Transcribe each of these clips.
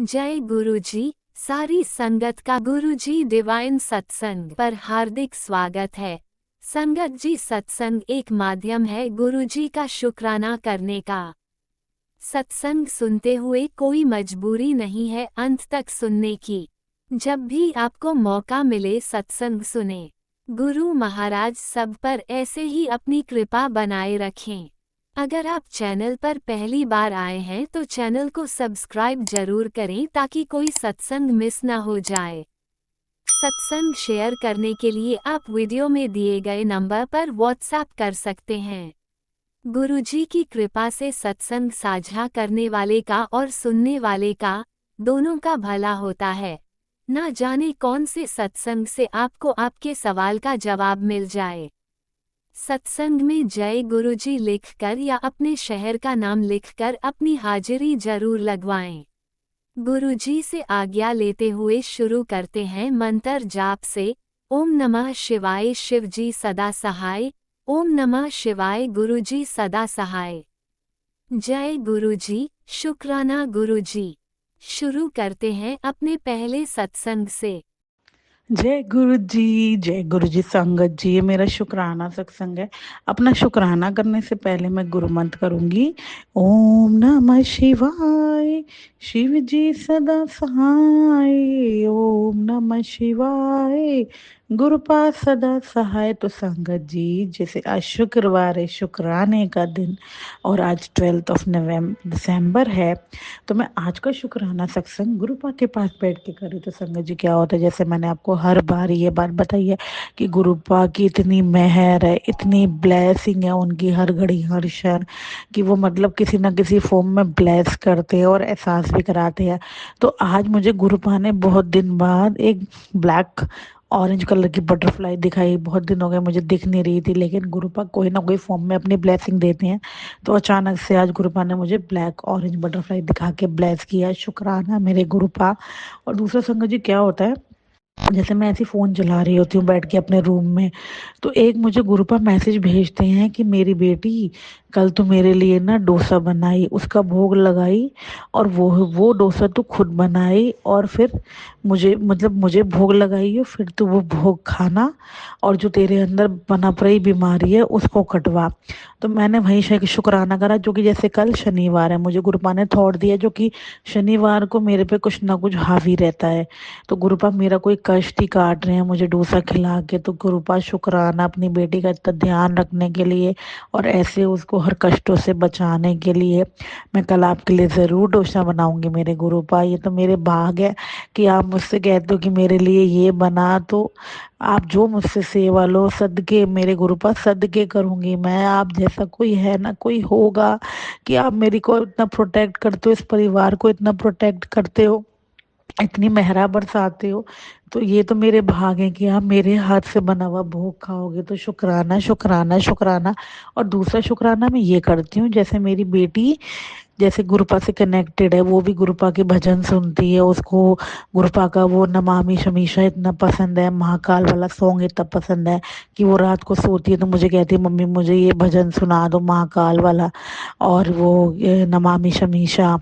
जय गुरुजी। सारी संगत का गुरुजी डिवाइन सत्संग पर हार्दिक स्वागत है। संगत जी, सत्संग एक माध्यम है गुरुजी का शुक्राना करने का। सत्संग सुनते हुए कोई मजबूरी नहीं है अंत तक सुनने की। जब भी आपको मौका मिले सत्संग सुने। गुरु महाराज सब पर ऐसे ही अपनी कृपा बनाए रखें। अगर आप चैनल पर पहली बार आए हैं तो चैनल को सब्सक्राइब जरूर करें ताकि कोई सत्संग मिस ना हो जाए। सत्संग शेयर करने के लिए आप वीडियो में दिए गए नंबर पर व्हाट्सएप कर सकते हैं। गुरुजी की कृपा से सत्संग साझा करने वाले का और सुनने वाले का, दोनों का भला होता है। ना जाने कौन से सत्संग से आपको आपके सवाल का जवाब मिल जाए। सत्संग में जय गुरुजी लिखकर या अपने शहर का नाम लिखकर अपनी हाजिरी जरूर लगवाएं। गुरुजी से आज्ञा लेते हुए शुरू करते हैं मंत्र जाप से। ओम नमः शिवाय शिवजी सदा सहाय। ओम नमः शिवाय गुरुजी सदा सहाय। जय गुरुजी, शुक्राना गुरुजी। शुरू करते हैं अपने पहले सत्संग से। जय गुरु जी संगत जी। ये मेरा शुक्राना सत्संग है। अपना शुक्राना करने से पहले मैं गुरु मंत्र करूंगी। ओम नमः शिवाय शिव जी सदा सहाय। ओम नमः शिवाय गुरु पास सदा सहाय। तो संगत जी, जैसे आज शुक्रवार है, शुक्राने का दिन, और आज 12 दिसंबर है, तो मैं आज का शुक्राना सत्संग गुरुपा के पास बैठ के करी। तो संगत जी, क्या होता है, जैसे मैंने आपको हर बार ये बात बताई है कि गुरुपा की इतनी मेहर है, इतनी ब्लेसिंग है उनकी हर घड़ी हर क्षण, कि वो मतलब किसी ना किसी फॉर्म में ब्लेस करते हैं और एहसास भी कराते हैं। तो आज मुझे गुरुपा ने बहुत दिन बाद एक ब्लैक ऑरेंज कलर की बटरफ्लाई दिखाई। बहुत दिन हो गए मुझे दिख नहीं रही थी, लेकिन गुरुपा कोई ना कोई फॉर्म में अपनी ब्लेसिंग देते हैं। तो अचानक से आज गुरुपा ने मुझे ब्लैक ऑरेंज बटरफ्लाई दिखा के ब्लेस किया। शुक्राना मेरे गुरुपा। और दूसरा संगत जी, क्या होता है, जैसे मैं ऐसी फ़ोन चला रही होती हूँ बैठ के अपने रूम में, तो एक मुझे ग्रुप पर मैसेज भेजते हैं कि मेरी बेटी कल तो मेरे लिए ना डोसा बनाई, उसका भोग लगाई, और वो डोसा तो खुद बनाई, और फिर मुझे मतलब मुझे भोग लगाई हो, फिर तो वो भोग खाना, और जो तेरे अंदर पनप रही बीमारी है उसको कटवा। तो मैंने वहीं से शुक्राना करा, जो कि जैसे कल शनिवार है, मुझे गुरुपा ने थॉट दिया जो कि शनिवार को मेरे पे कुछ ना कुछ हावी रहता है। तो गुरुपा मेरा कोई कष्ट ही काट रहे हैं मुझे डोसा खिला के। तो गुरुपा शुक्राना अपनी बेटी का इतना ध्यान रखने के लिए और ऐसे उसको हर कष्टों से बचाने के लिए। मैं कल आपके लिए ज़रूर डोसा बनाऊंगी मेरे गुरुपा। ये तो मेरे भाग है कि आप मुझसे कहते हो कि मेरे लिए ये बना, तो आप जो मुझसे सेवा लो, सदके मेरे गुरुपा सदके करूंगी मैं। आप जैसा कोई है ना कोई होगा, कि आप मेरी को इतना प्रोटेक्ट करते हो, इस परिवार को इतना प्रोटेक्ट करते हो, इतनी मेहरा बरसाते हो। तो ये तो मेरे भाग है कि आप मेरे हाथ से बना हुआ भोग खाओगे। तो शुक्राना शुक्राना शुक्राना। और दूसरा शुक्राना मैं ये करती हूँ, जैसे मेरी बेटी जैसे गुरुपा से कनेक्टेड है, वो भी गुरुपा के भजन सुनती है, उसको गुरुपा का वो नमामि शमीशा इतना पसंद है, महाकाल वाला सॉन्ग इतना पसंद है, कि वो रात को सोती है तो मुझे कहती है मम्मी मुझे ये भजन सुना दो महाकाल वाला, और वो ये नमामि शमीशा।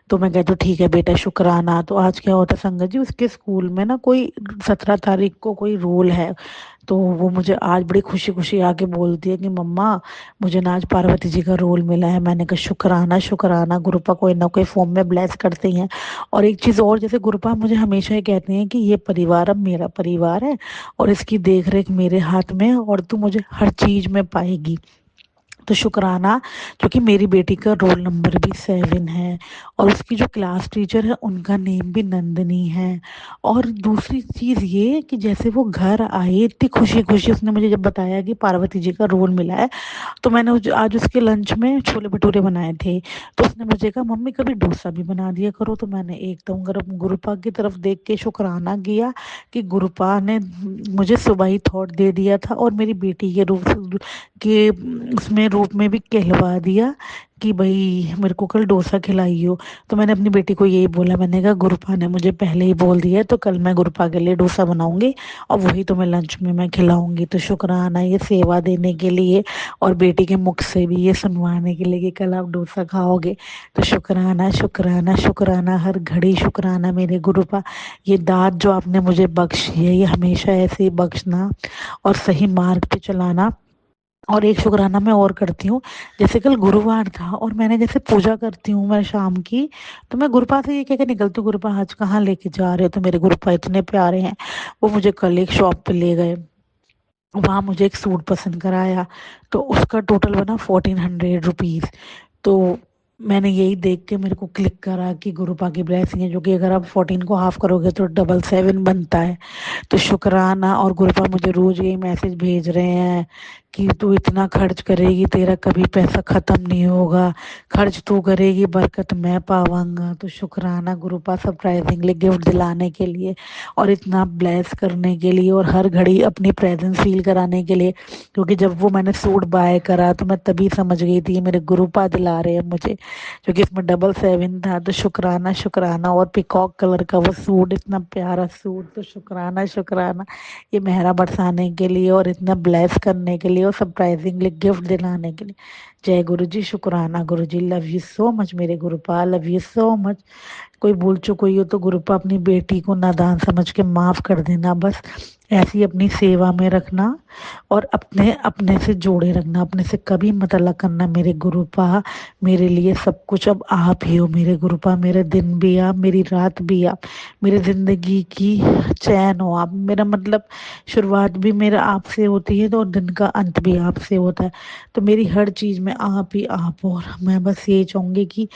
तो मैं कहती हूँ ठीक है बेटा शुक्राना। तो आज क्या होता संगत जी, उसके स्कूल में ना कोई 17 तारीख को कोई रोल है। तो वो मुझे आज बड़ी खुशी खुशी आके बोलती है कि मम्मा मुझे ना आज पार्वती जी का रोल मिला है। मैंने कहा शुक्राना शुक्राना। गुरुपा कोई ना कोई फॉर्म में ब्लेस करते ही हैं। और एक चीज़ और, जैसे गुरुपा मुझे हमेशा ये कहते हैं कि ये परिवार अब मेरा परिवार है, और इसकी देख रेख मेरे हाथ में है, और तू मुझे हर चीज़ में पाएगी। तो शुक्राना, क्योंकि मेरी बेटी का रोल नंबर भी 7 है, और उसकी जो क्लास टीचर है उनका नेम भी नंदनी है। और दूसरी चीज़ ये कि जैसे वो घर आई इतनी खुशी खुशी, उसने मुझे जब बताया कि पार्वती जी का रोल मिला है, तो मैंने आज उसके लंच में छोले भटूरे बनाए थे। तो उसने मुझे कहा मम्मी कभी डोसा भी बना दिया करो। तो मैंने एकदम गरम गुरुपा की तरफ देख के शुक्राना किया कि गुरुपा ने मुझे सुबह ही थॉट दे दिया था, और मेरी बेटी के रूप के उसमें रूप में भी कहलवा दिया कि भाई मेरे को कल डोसा खिलाई हो। तो मैंने अपनी बेटी को यही बोला, मैंने कहा गुरुपा ने मुझे पहले ही बोल दिया है तो कल मैं गुरुपा के लिए डोसा बनाऊंगी और वही तुम्हें लंच में मैं खिलाऊंगी। तो शुक्राना ये सेवा देने के लिए और बेटी के मुख से भी ये सुनवाने के लिए कि कल आप डोसा खाओगे। तो शुक्राना शुक्राना शुक्राना, हर घड़ी शुक्राना मेरे गुरुपा। ये दात जो आपने मुझे बख्शी है ये हमेशा ऐसे ही बख्शना और सही मार्ग पे चलाना। और एक शुक्राना मैं और करती हूँ, जैसे कल गुरुवार था और मैंने जैसे पूजा करती हूँ मैं शाम की, तो मैं गुरुपा से ये कह के निकलती हूँ, गुरुपा आज कहाँ लेके जा रहे हो? तो मेरे गुरुपा इतने प्यारे हैं, वो मुझे कल एक शॉप पे ले गए, वहाँ मुझे एक सूट पसंद कराया, तो उसका टोटल बना 1400 रुपीज़। तो मैंने यही देख के मेरे को क्लिक करा कि गुरुपा की ब्लेसिंग है, जो कि अगर आप 14 को हाफ करोगे तो 777 बनता है। तो शुक्राना। और गुरुपा मुझे रोज यही मैसेज भेज रहे हैं कि तू इतना खर्च करेगी तेरा कभी पैसा खत्म नहीं होगा, खर्च तू करेगी बरकत मैं पावांगा। तो शुक्राना गुरुपा सरप्राइजिंगली गिफ्ट दिलाने के लिए और इतना ब्लेस करने के लिए और हर घड़ी अपनी प्रेजेंस फील कराने के लिए। क्योंकि जब वो मैंने सूट बाय करा तो मैं तभी समझ गई थी मेरे गुरुपा दिला रहे हैं मुझे, क्योंकि इसमें 777 था। तो शुक्राना शुक्राना। और पिकॉक कलर का वो सूट, इतना प्यारा सूट। तो शुक्राना शुक्राना ये मेहरा बरसाने के लिए और इतना ब्लेस करने के लिए और सरप्राइजिंगली गिफ्ट दिलाने के लिए। जय गुरु जी। शुक्राना गुरु जी। लव यू सो मच मेरे गुरुपा, लव यू सो मच। कोई भूल चूक हुई हो तो गुरुपा अपनी बेटी को नादान समझ के माफ कर देना, बस ऐसी अपनी सेवा में रखना और अपने अपने से जोड़े रखना, अपने से कभी मत अलग करना मेरे गुरुपा। मेरे लिए सब कुछ अब आप ही हो मेरे गुरुपा, मेरे दिन भी आप, मेरी रात भी आप, मेरी जिंदगी की चैन हो आप। मेरा मतलब शुरुआत भी मेरा आपसे होती है तो और दिन का अंत भी आपसे होता है। तो मेरी हर चीज में आप ही आप हो। और मैं बस यही चाहूंगी कि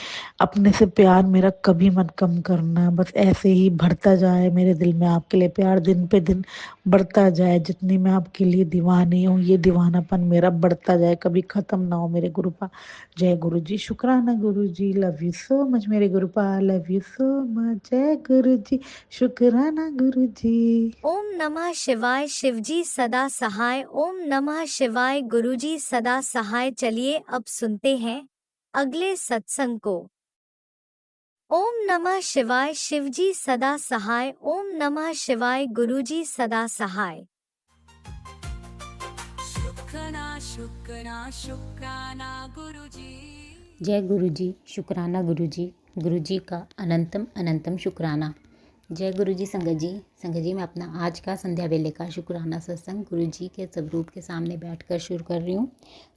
अपने से प्यार मेरा कभी मत कम करना, बस ऐसे ही बढ़ता जाए मेरे दिल में आपके लिए प्यार, दिन पे दिन बढ़ता जाए। जितनी मैं आपके लिए दीवानी हूँ ये दीवानापन मेरा बढ़ता जाए, कभी खत्म ना हो मेरे गुरुपा। जय गुरु जी। शुक्राना गुरु जी। लव यू सो मच मेरे गुरुपा, लव यू सो मच। जय गुरु जी। शुक्राना गुरु जी। ओम नमः शिवाय। शिवजी सदा सहाय। ओम नमः शिवाय। गुरुजी सदा सहाय। चलिए अब सुनते हैं अगले सत्संग को। ओम नमः शिवाय। शिवजी सदा सहाय। ओम नमः शिवाय। गुरुजी सदा सहाय। शुक्राना शुक्राना शुक्राना गुरुजी। जय गुरु जी। शुक्राना गुरु जी का अनंतम अनंतम शुक्राना। जय गुरु जी। संगत जी, मैं अपना आज का संध्या वेले का शुक्राना सत्संग गुरु जी के स्वरूप के सामने बैठकर शुरू कर रही हूँ।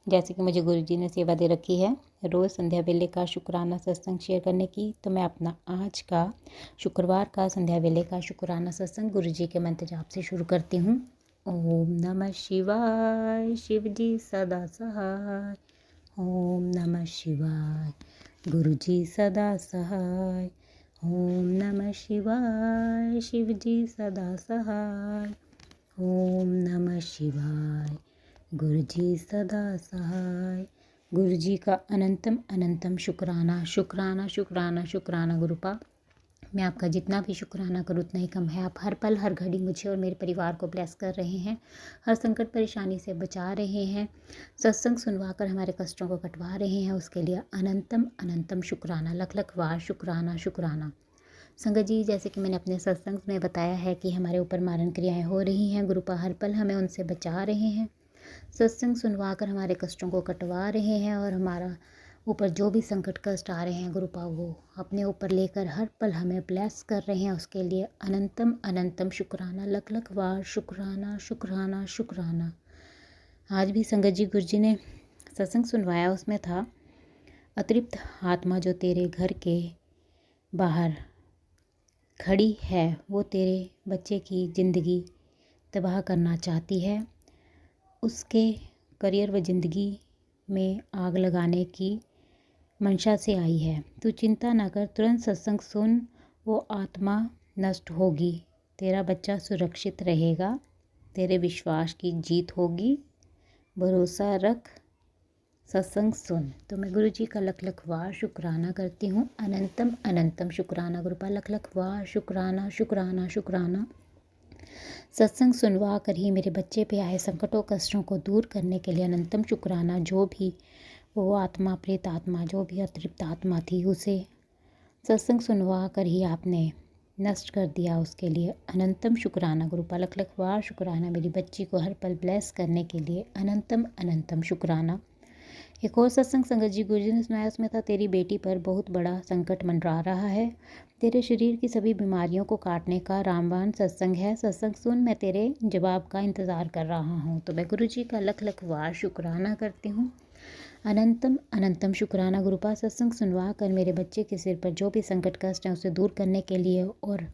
जैसे कि मुझे गुरु जी ने सेवा दे रखी है रोज़ संध्या वेले का शुक्राना सत्संग शेयर करने की, तो मैं अपना आज का शुक्रवार का संध्या वेले का शुक्राना सत्संग गुरु जी के मंत्र जाप से शुरू करती हूँ। ओम नमः शिवाय। शिव जी सदा सहाय। ओम नमः शिवाय। गुरु जी सदा सहाय। ओम नमः शिवाय। शिव जी सदा सहाय। ओम नमः शिवाय। गुरु जी सदा सहाय। गुरु जी का अनंतम अनंतम शुक्राना शुक्राना शुक्राना शुक्राना गुरुपा। मैं आपका जितना भी शुक्राना करूँ उतना ही कम है। आप हर पल हर घड़ी मुझे और मेरे परिवार को ब्लेस कर रहे हैं, हर संकट परेशानी से बचा रहे हैं, सत्संग सुनवा कर हमारे कष्टों को कटवा रहे हैं। उसके लिए अनंतम अनंतम शुक्राना, लख लख वार शुक्राना शुक्राना। संगत जी, जैसे कि मैंने अपने सत्संग में बताया है कि हमारे ऊपर मारण क्रियाएँ हो रही हैं, गुरुपा हर पल हमें उनसे बचा रहे हैं, सत्संग सुनवा कर हमारे कष्टों को कटवा रहे हैं और हमारा ऊपर जो भी संकट कष्ट आ रहे हैं गुरुपा वो अपने ऊपर लेकर हर पल हमें ब्लेस कर रहे हैं। उसके लिए अनंतम अनंतम शुक्राना, लख लख वार शुक्राना शुक्राना शुक्राना। आज भी संगत जी गुरु जी ने सत्संग सुनवाया, उसमें था अतृप्त आत्मा जो तेरे घर के बाहर खड़ी है वो तेरे बच्चे की ज़िंदगी तबाह करना चाहती है, उसके करियर व ज़िंदगी में आग लगाने की मंशा से आई है। तू चिंता ना कर, तुरंत सत्संग सुन, वो आत्मा नष्ट होगी, तेरा बच्चा सुरक्षित रहेगा, तेरे विश्वास की जीत होगी, भरोसा रख, सत्संग सुन। तो मैं गुरु जी का लख लख वार शुक्राना करती हूँ। अनंतम अनंतम शुक्राना गुरुपा, लख लख वार शुक्राना शुक्राना शुक्राना। सत्संग सुनवा कर ही मेरे बच्चे पे आए संकटों कष्टों को दूर करने के लिए अनंतम शुक्राना। जो भी वो आत्मा, प्रेत आत्मा, जो भी अतृप्त आत्मा थी, उसे सत्संग सुनवा कर ही आपने नष्ट कर दिया। उसके लिए अनंतम शुक्राना गुरुपा, लख लख बार शुक्राना। मेरी बच्ची को हर पल ब्लेस करने के लिए अनंतम अनंतम शुक्राना। एक और सत्संग संगत जी गुरुजी ने सुनाया, उसमें था तेरी बेटी पर बहुत बड़ा संकट मंडरा रहा है। तेरे शरीर की सभी बीमारियों को काटने का रामबाण सत्संग है। सत्संग सुन, मैं तेरे जवाब का इंतज़ार कर रहा हूँ। तो मैं गुरुजी का लख लख बार शुक्राना करती हूँ। अनंतम अनंतम शुक्राना गुरुपा, सत्संग सुनवा कर मेरे बच्चे के सिर पर जो भी संकट कष्ट हैं उसे दूर करने के लिए और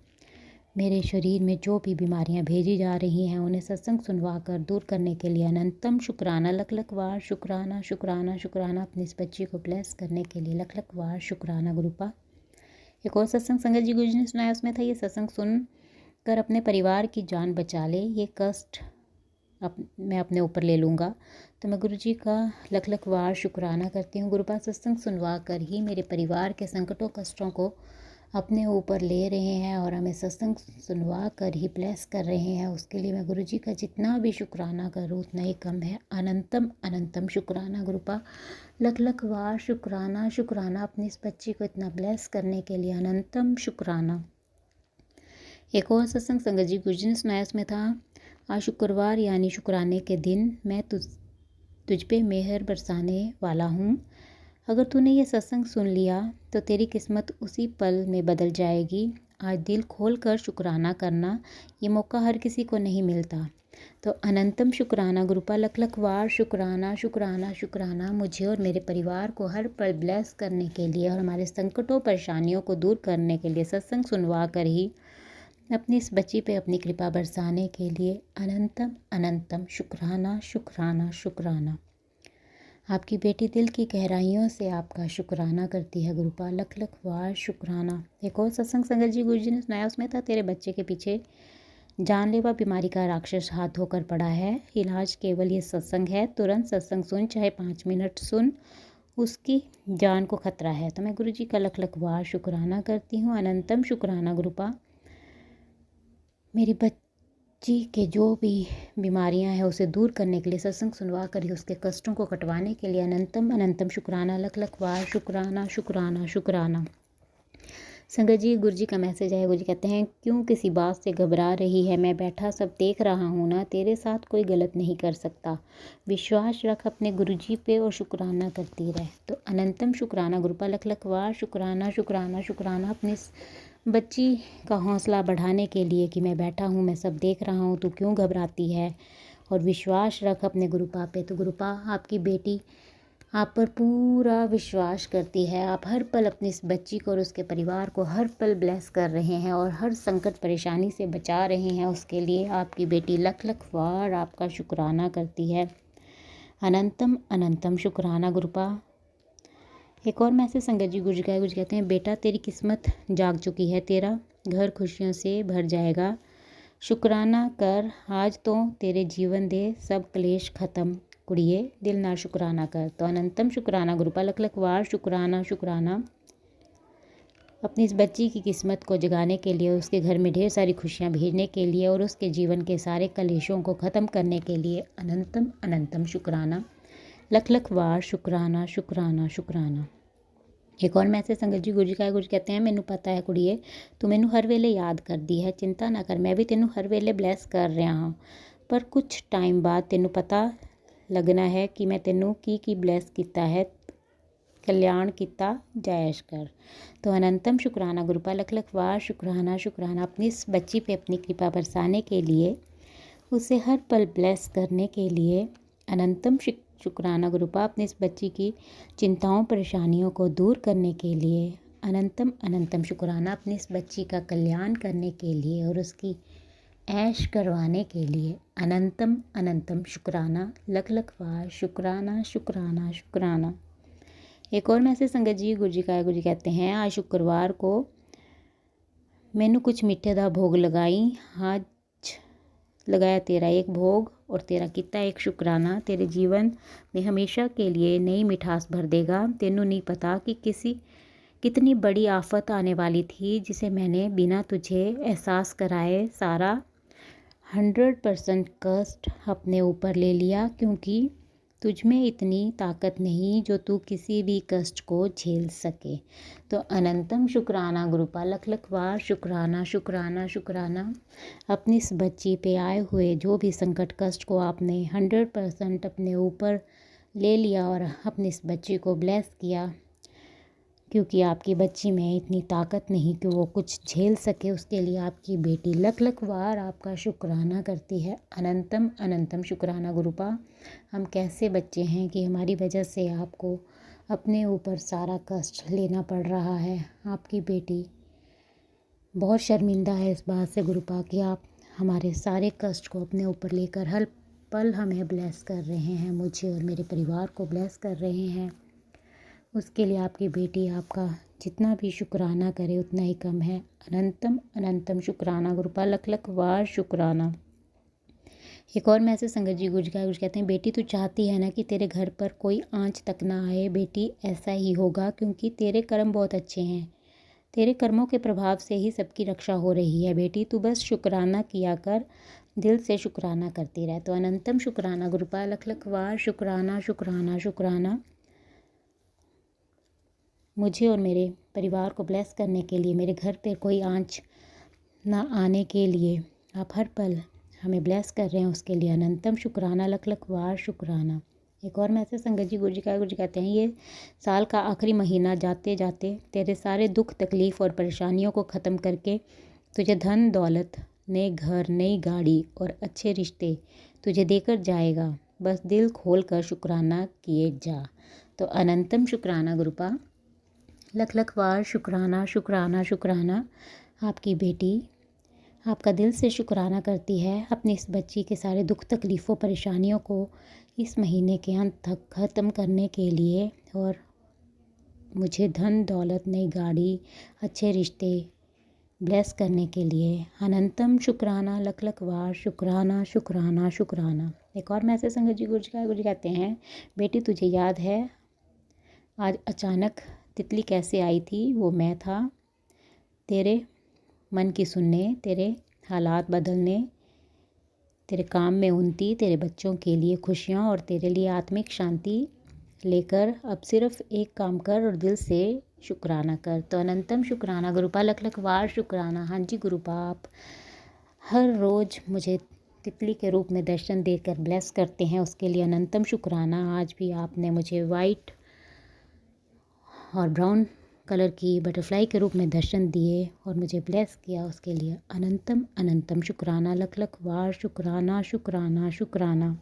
मेरे शरीर में जो भी बीमारियां भेजी जा रही हैं उन्हें सत्संग सुनवा कर दूर करने के लिए अनंतम शुक्राना। लख लख बार शुक्राना शुक्राना शुक्राना। अपनी इस बच्ची को ब्लेस करने के लिए लख लख बार शुक्राना गुरुपा। एक और सत्संग संगत जी गुरुजी ने सुनाया, उसमें था ये सत्संग सुन कर अपने परिवार की जान बचा ले, ये कष्ट मैं अपने ऊपर ले लूँगा। तो मैं गुरुजी का लख लख बार शुक्राना करती हूँ। गुरुपा, सत्संग सुनवा कर ही मेरे परिवार के संकटों कष्टों को अपने ऊपर ले रहे हैं और हमें सत्संग सुनवा कर ही ब्लेस कर रहे हैं। उसके लिए मैं गुरुजी का जितना भी शुक्राना करूँ उतना ही कम है। अनंतम अनंतम शुक्राना गुरुपा, लख लख बार शुक्राना शुक्राना। अपनी इस बच्ची को इतना ब्लेस करने के लिए अनंतम शुक्राना। एक और सत्संग संगत जी गुरुजी ने सुनाया, उसमें था आज शुक्रवार यानी शुक्राने के दिन मैं तुझ पे मेहर बरसाने वाला हूँ। अगर तूने ये सत्संग सुन लिया तो तेरी किस्मत उसी पल में बदल जाएगी। आज दिल खोल कर शुक्राना करना, ये मौका हर किसी को नहीं मिलता। तो अनंतम शुक्राना गुरुपा, लख लख बार शुक्राना शुक्राना शुक्राना। मुझे और मेरे परिवार को हर पल ब्लेस करने के लिए और हमारे संकटों परेशानियों को दूर करने के लिए सत्संग सुनवा कर ही अपनी इस बच्ची पे अपनी कृपा बरसाने के लिए अनंतम अनंतम शुक्राना शुक्राना शुक्राना। आपकी बेटी दिल की गहराइयों से आपका शुक्राना करती है गुरुपा, लख लख बार शुक्राना। एक और सत्संग संगत जी गुरुजी ने सुनाया, उसमें था तेरे बच्चे के पीछे जानलेवा बीमारी का राक्षस हाथ होकर पड़ा है। इलाज केवल ये सत्संग है। तुरंत सत्संग सुन, चाहे 5 मिनट सुन, उसकी जान को खतरा है। तो मैं गुरुजी का लख लख बार शुक्राना करती हूँ। अनंतम शुक्राना गुरुपा, मेरी बच्ची के जो भी बीमारियां हैं उसे दूर करने के लिए सत्संग सुनवा कर ही उसके कष्टों को कटवाने के लिए अनंतम अनंतम शुक्राना, लख लख बार शुक्राना शुक्राना शुक्राना। संगत जी गुरुजी का मैसेज है। गुरुजी कहते हैं, क्यों किसी बात से घबरा रही है? मैं बैठा सब देख रहा हूँ ना, तेरे साथ कोई गलत नहीं कर सकता। विश्वास रख अपने गुरुजी पे और शुक्राना करती रह। तो अनंतम शुक्राना गुरुपा, लख लख बार शुक्राना शुक्राना शुक्राना। अपनी बच्ची का हौसला बढ़ाने के लिए कि मैं बैठा हूँ, मैं सब देख रहा हूँ, तू क्यों घबराती है, और विश्वास रख अपने गुरुपा पे। तो गुरुपा, आपकी बेटी आप पर पूरा विश्वास करती है। आप हर पल अपनी इस बच्ची को और उसके परिवार को हर पल ब्लेस कर रहे हैं और हर संकट परेशानी से बचा रहे हैं। उसके लिए आपकी बेटी लख लख बार आपका शुक्राना करती है। अनंतम अनंतम शुक्राना गुरुपा। एक और मैसेज संगत जी गुरुजी का, गुरुजी कहते हैं, बेटा तेरी किस्मत जाग चुकी है, तेरा घर खुशियों से भर जाएगा। शुक्राना कर, आज तो तेरे जीवन दे सब क्लेश खत्म कुड़िए, दिल ना शुक्राना कर। तो अनंतम शुक्राना गुरुपा, लख लख बार शुक्राना शुक्राना। अपनी इस बच्ची की किस्मत को जगाने के लिए, उसके घर में ढेर सारी खुशियाँ भेजने के लिए और उसके जीवन के सारे कलेशों को ख़त्म करने के लिए अनंतम अनंतम शुक्राना, लख लख बार शुक्राना शुक्राना शुक्राना। एक और मैसेज संगत जी गुरुजी का, गुरुजी कहते हैं, मैनू पता है कुड़िए, तू मैनू हर वेले याद करदी है, चिंता ना कर, मैं भी तेनू हर वेले ब्लैस कर रहा हाँ, पर कुछ टाइम बाद तेनू पता लगना है कि मैं तेनू की ब्लैस किया है, कल्याण किता जायश कर। तो अनंतम शुक्राना गुरुपा, लख लख बार शुक्राना शुक्राना। अपनी इस बच्ची पे अपनी कृपा बरसाने के लिए, उसे हर पल ब्लेस करने के लिए अनंतम शुक्राना गुरुपा। अपनी इस बच्ची की चिंताओं परेशानियों को दूर करने के लिए अनंतम अनंतम शुक्राना। अपनी इस बच्ची का कल्याण करने के लिए और उसकी ऐश करवाने के लिए अनंतम अनंतम शुक्राना, लख लख बार शुक्राना शुक्राना शुक्राना। एक और मैसेज संगत जी गुरुजी का, गुरुजी कहते हैं, आज शुक्रवार को मैनू कुछ मिठे दा भोग लगाई, आज लगाया तेरा एक भोग और तेरा किता एक शुक्राना, तेरे जीवन में हमेशा के लिए नई मिठास भर देगा। तेनू नहीं पता कि कितनी बड़ी आफत आने वाली थी, जिसे मैंने बिना तुझे एहसास कराए सारा 100% कष्ट अपने ऊपर ले लिया, क्योंकि तुझ में इतनी ताकत नहीं जो तू किसी भी कष्ट को झेल सके। तो अनंतम शुक्राना गुरुपा, लख लख बार शुक्राना शुक्राना शुक्राना। अपनी इस बच्ची पे आए हुए जो भी संकट कष्ट को आपने 100% अपने ऊपर ले लिया और अपनी इस बच्ची को ब्लेस किया, क्योंकि आपकी बच्ची में इतनी ताकत नहीं कि वो कुछ झेल सके। उसके लिए आपकी बेटी लख लख बार आपका शुक्राना करती है। अनंतम अनंतम शुक्राना गुरुपा। हम कैसे बच्चे हैं कि हमारी वजह से आपको अपने ऊपर सारा कष्ट लेना पड़ रहा है। आपकी बेटी बहुत शर्मिंदा है इस बात से गुरुपा कि आप हमारे सारे कष्ट को अपने ऊपर लेकर हर पल हमें ब्लेस कर रहे हैं, मुझे और मेरे परिवार को ब्लेस कर रहे हैं। उसके लिए आपकी बेटी आपका जितना भी शुक्राना करे उतना ही कम है। अनंतम अनंतम शुक्राना गुरुपा, लख लख बार शुक्राना। एक और मैसेज संगत जी गुज कहते हैं, बेटी तू चाहती है ना कि तेरे घर पर कोई आंच तक ना आए। बेटी ऐसा ही होगा, क्योंकि तेरे कर्म बहुत अच्छे हैं। तेरे कर्मों के प्रभाव से ही सबकी रक्षा हो रही है। बेटी तू बस शुक्राना किया कर, दिल से शुक्राना करती रहे। तो अनंतम शुक्राना गुरुपा, लख लख बार शुक्राना शुक्राना शुक्राना। मुझे और मेरे परिवार को ब्लेस करने के लिए, मेरे घर पे कोई आंच ना आने के लिए आप हर पल हमें ब्लेस कर रहे हैं, उसके लिए अनंतम शुक्राना, लख लख बार शुक्राना। एक और मैसेज संगत जी गुरु जी कहते हैं, ये साल का आखिरी महीना जाते जाते तेरे सारे दुख तकलीफ़ और परेशानियों को ख़त्म करके तुझे धन दौलत, नए घर, नई गाड़ी और अच्छे रिश्ते तुझे देकर जाएगा। बस दिल खोल कर शुक्राना किए जा। तो अनंतम शुक्राना गुरुपा, लख लख बार शुक्राना शुक्राना शुक्राना। आपकी बेटी आपका दिल से शुक्राना करती है अपनी इस बच्ची के सारे दुख तकलीफ़ों परेशानियों को इस महीने के अंत तक ख़त्म करने के लिए, और मुझे धन दौलत, नई गाड़ी, अच्छे रिश्ते ब्लेस करने के लिए अनंतम शुक्राना, लख लख बार शुक्राना शुक्राना शुक्राना। एक और मैसेज संगत जी गुरु जी कहते हैं, बेटी तुझे याद है आज अचानक तितली कैसे आई थी? वो मैं था, तेरे मन की सुनने, तेरे हालात बदलने, तेरे काम में उन्नति, तेरे बच्चों के लिए खुशियाँ और तेरे लिए आत्मिक शांति लेकर अब सिर्फ एक काम कर और दिल से शुक्राना कर। तो अनंतम शुक्राना गुरुपा, लख लख बार शुक्राना। हाँ जी गुरुपा, आप हर रोज़ मुझे तितली के रूप में दर्शन देकर ब्लेस करते हैं, उसके लिए अनंतम शुक्राना। आज भी आपने मुझे वाइट और ब्राउन कलर की बटरफ्लाई के रूप में दर्शन दिए और मुझे ब्लेस किया, उसके लिए अनंतम अनंतम शुक्राना, लख लख बार शुक्राना शुक्राना शुक्राना।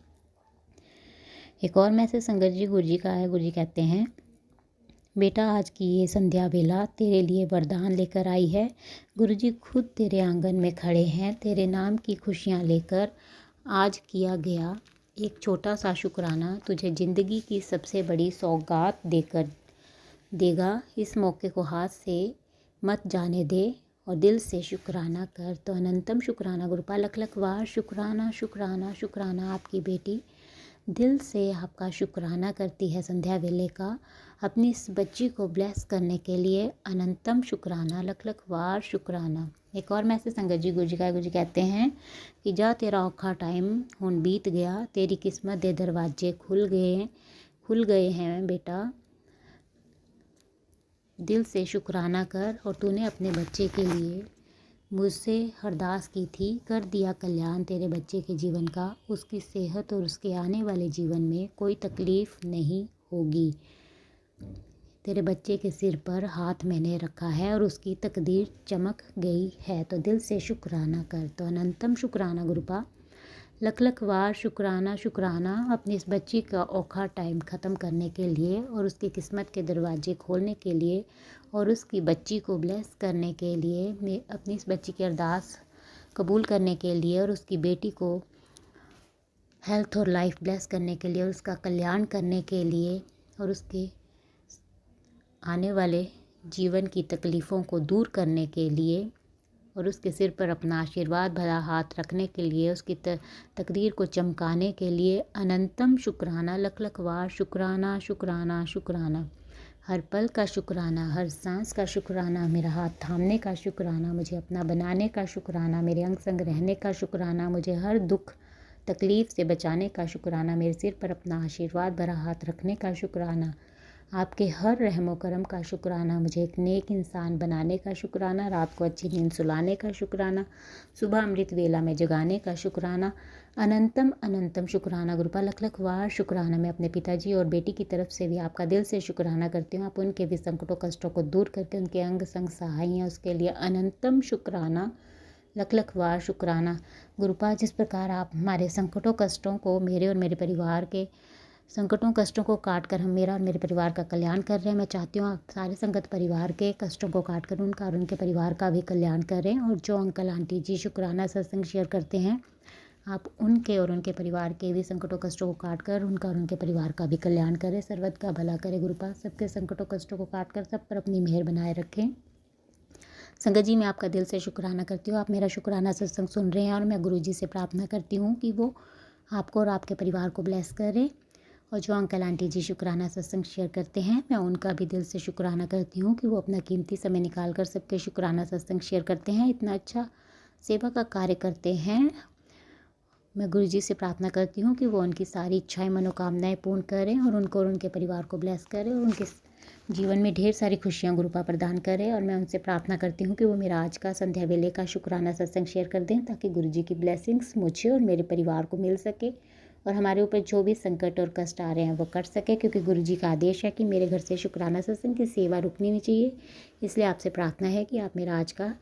एक और मैसेज संगत जी गुरु जी का है। गुरु जी कहते हैं, बेटा आज की ये संध्या बेला तेरे लिए वरदान लेकर आई है। गुरु जी खुद तेरे आंगन में खड़े हैं, तेरे नाम की खुशियाँ लेकर। आज किया गया एक छोटा सा शुक्राना तुझे ज़िंदगी की सबसे बड़ी सौगात देगा। इस मौके को हाथ से मत जाने दे और दिल से शुक्राना कर। तो अनंतम शुक्राना गुरुपा, लख लख बार शुक्राना शुक्राना शुक्राना। आपकी बेटी दिल से आपका शुक्राना करती है संध्या वेले का, अपनी इस बच्ची को ब्लेस करने के लिए अनंतम शुक्राना, लख लख बार शुक्राना। एक और मैसेज संगत जी गुरु जी कहते हैं कि जा तेरा औखा टाइम हुन बीत गया, तेरी किस्मत दे दरवाजे खुल गए हैं बेटा। दिल से शुक्राना कर, और तूने अपने बच्चे के लिए मुझसे अरदास की थी, कर दिया कल्याण तेरे बच्चे के जीवन का। उसकी सेहत और उसके आने वाले जीवन में कोई तकलीफ़ नहीं होगी। तेरे बच्चे के सिर पर हाथ मैंने रखा है और उसकी तकदीर चमक गई है। तो दिल से शुक्राना कर। तो अनंतम शुक्राना गुरुपा, लख लख बार शुक्राना शुक्राना। अपनी इस बच्ची का औखा टाइम ख़त्म करने के लिए और उसकी किस्मत के दरवाजे खोलने के लिए और उसकी बच्ची को ब्लेस करने के लिए, मैं अपनी इस बच्ची की अरदास कबूल करने के लिए और उसकी बेटी को हेल्थ और लाइफ ब्लेस करने के लिए और उसका कल्याण करने के लिए और उसके आने वाले जीवन की तकलीफ़ों को दूर करने के लिए और उसके सिर पर अपना आशीर्वाद भरा हाथ रखने के लिए, उसकी तकदीर को चमकाने के लिए अनंतम शुक्राना, लख लख बार शुक्राना शुक्राना शुक्राना। हर पल का शुक्राना, हर सांस का शुक्राना, मेरा हाथ थामने का शुक्राना, मुझे अपना बनाने का शुक्राना, मेरे अंग संग रहने का शुक्राना, मुझे हर दुख तकलीफ़ से बचाने का शुक्राना, मेरे सिर पर अपना आशीर्वाद भरा हाथ रखने का शुक्राना, आपके हर रहमो करम का शुक्राना, मुझे एक नेक इंसान बनाने का शुक्राना, रात को अच्छी नींद सुलाने का शुक्राना, सुबह अमृत वेला में जगाने का शुक्राना, अनंतम अनंतम शुक्राना गुरुपा, लख लख वार शुक्राना। मैं अपने पिताजी और बेटी की तरफ से भी आपका दिल से शुक्राना करती हूँ। आप उनके भी संकटों कष्टों को दूर करके उनके अंग संग सहाय हैं, उसके लिए अनंतम शुक्राना, लख लख वार शुक्राना गुरुपा। जिस प्रकार आप हमारे संकटों कष्टों को, मेरे और मेरे परिवार के संकटों कष्टों को काट कर हम मेरा और मेरे परिवार का कल्याण कर रहे हैं, मैं चाहती हूँ आप सारे संगत परिवार के कष्टों को काट कर उनका और उनके परिवार का भी कल्याण करें। और जो अंकल आंटी जी शुक्राना सत्संग शेयर करते हैं, आप उनके और उनके परिवार के भी संकटों कष्टों को काट कर उनका और उनके परिवार का भी कल्याण करें, सर्वत का भला करे गुरुपा। सबके संकटों कष्टों को काट कर सब पर अपनी मेहर बनाए रखें। संगत जी, मैं आपका दिल से शुक्राना करती हूँ। आप मेरा शुक्राना सत्संग सुन रहे हैं और मैं गुरु जी से प्रार्थना करती हूँ कि वो आपको और आपके परिवार को ब्लेस करें। और जो अंकल आंटी जी शुक्राना सत्संग शेयर करते हैं, मैं उनका भी दिल से शुक्राना करती हूँ कि वो अपना कीमती समय निकाल कर सबके शुक्राना सत्संग शेयर करते हैं, इतना अच्छा सेवा का कार्य करते हैं। मैं गुरु जी से प्रार्थना करती हूँ कि वो उनकी सारी इच्छाएं मनोकामनाएं पूर्ण करें और उनको और उनके परिवार को ब्लेस करें और उनके जीवन में ढेर सारी खुशियाँ गुरुपा प्रदान करें। और मैं उनसे प्रार्थना करती हूँ कि वो मेरा आज का संध्या वेले का शुक्राना सत्संग शेयर कर दें, ताकि गुरु जी की ब्लेसिंग्स मुझे और मेरे परिवार को मिल सके और हमारे ऊपर जो भी संकट और कष्ट आ रहे हैं वो कट सके, क्योंकि गुरु जी का आदेश है कि मेरे घर से शुक्राना सत्संग की सेवा रुकनी नहीं चाहिए। इसलिए आपसे प्रार्थना है कि आप मेरा आज का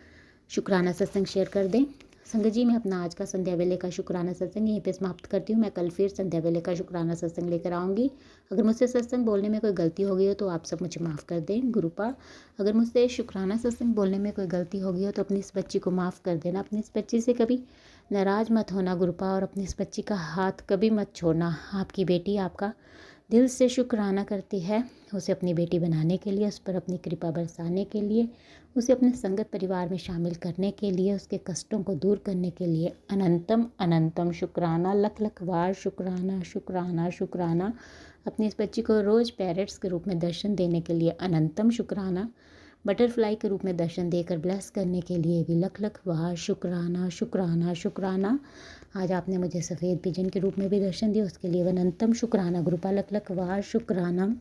शुक्राना सत्संग शेयर कर दें। संगत जी, मैं अपना आज का संध्या वेले का शुक्राना सत्संग यहीं पे समाप्त करती हूँ। मैं कल फिर संध्या वेले का शुक्राना सत्संग लेकर आऊँगी। अगर मुझसे सत्संग बोलने में कोई गलती हो गई हो तो आप सब मुझे माफ़ कर दें गुरुपा। अगर मुझसे शुक्राना सत्संग बोलने में कोई गलती हो गई हो तो अपनी इस बच्ची को माफ़ कर देना। अपनी इस बच्ची से कभी नाराज़ मत होना गुरुपा, और अपनी इस बच्ची का हाथ कभी मत छोड़ना। आपकी बेटी आपका दिल से शुक्राना करती है, उसे अपनी बेटी बनाने के लिए, उस पर अपनी कृपा बरसाने के लिए, उसे अपने संगत परिवार में शामिल करने के लिए, उसके कष्टों को दूर करने के लिए अनंतम अनंतम शुक्राना, लख लख वार शुक्राना शुक्राना शुक्राना। अपनी इस बच्ची को रोज़ पैरेट्स के रूप में दर्शन देने के लिए अनंतम शुक्राना, बटरफ्लाई के रूप में दर्शन देकर ब्लेस करने के लिए भी लख लख वार शुक्राना शुक्राना शुक्राना। आज आपने मुझे सफ़ेद पिजन के रूप में भी दर्शन दिया, उसके लिए अनंतम शुक्राना गुरुपा, लख लख वार शुक्राना।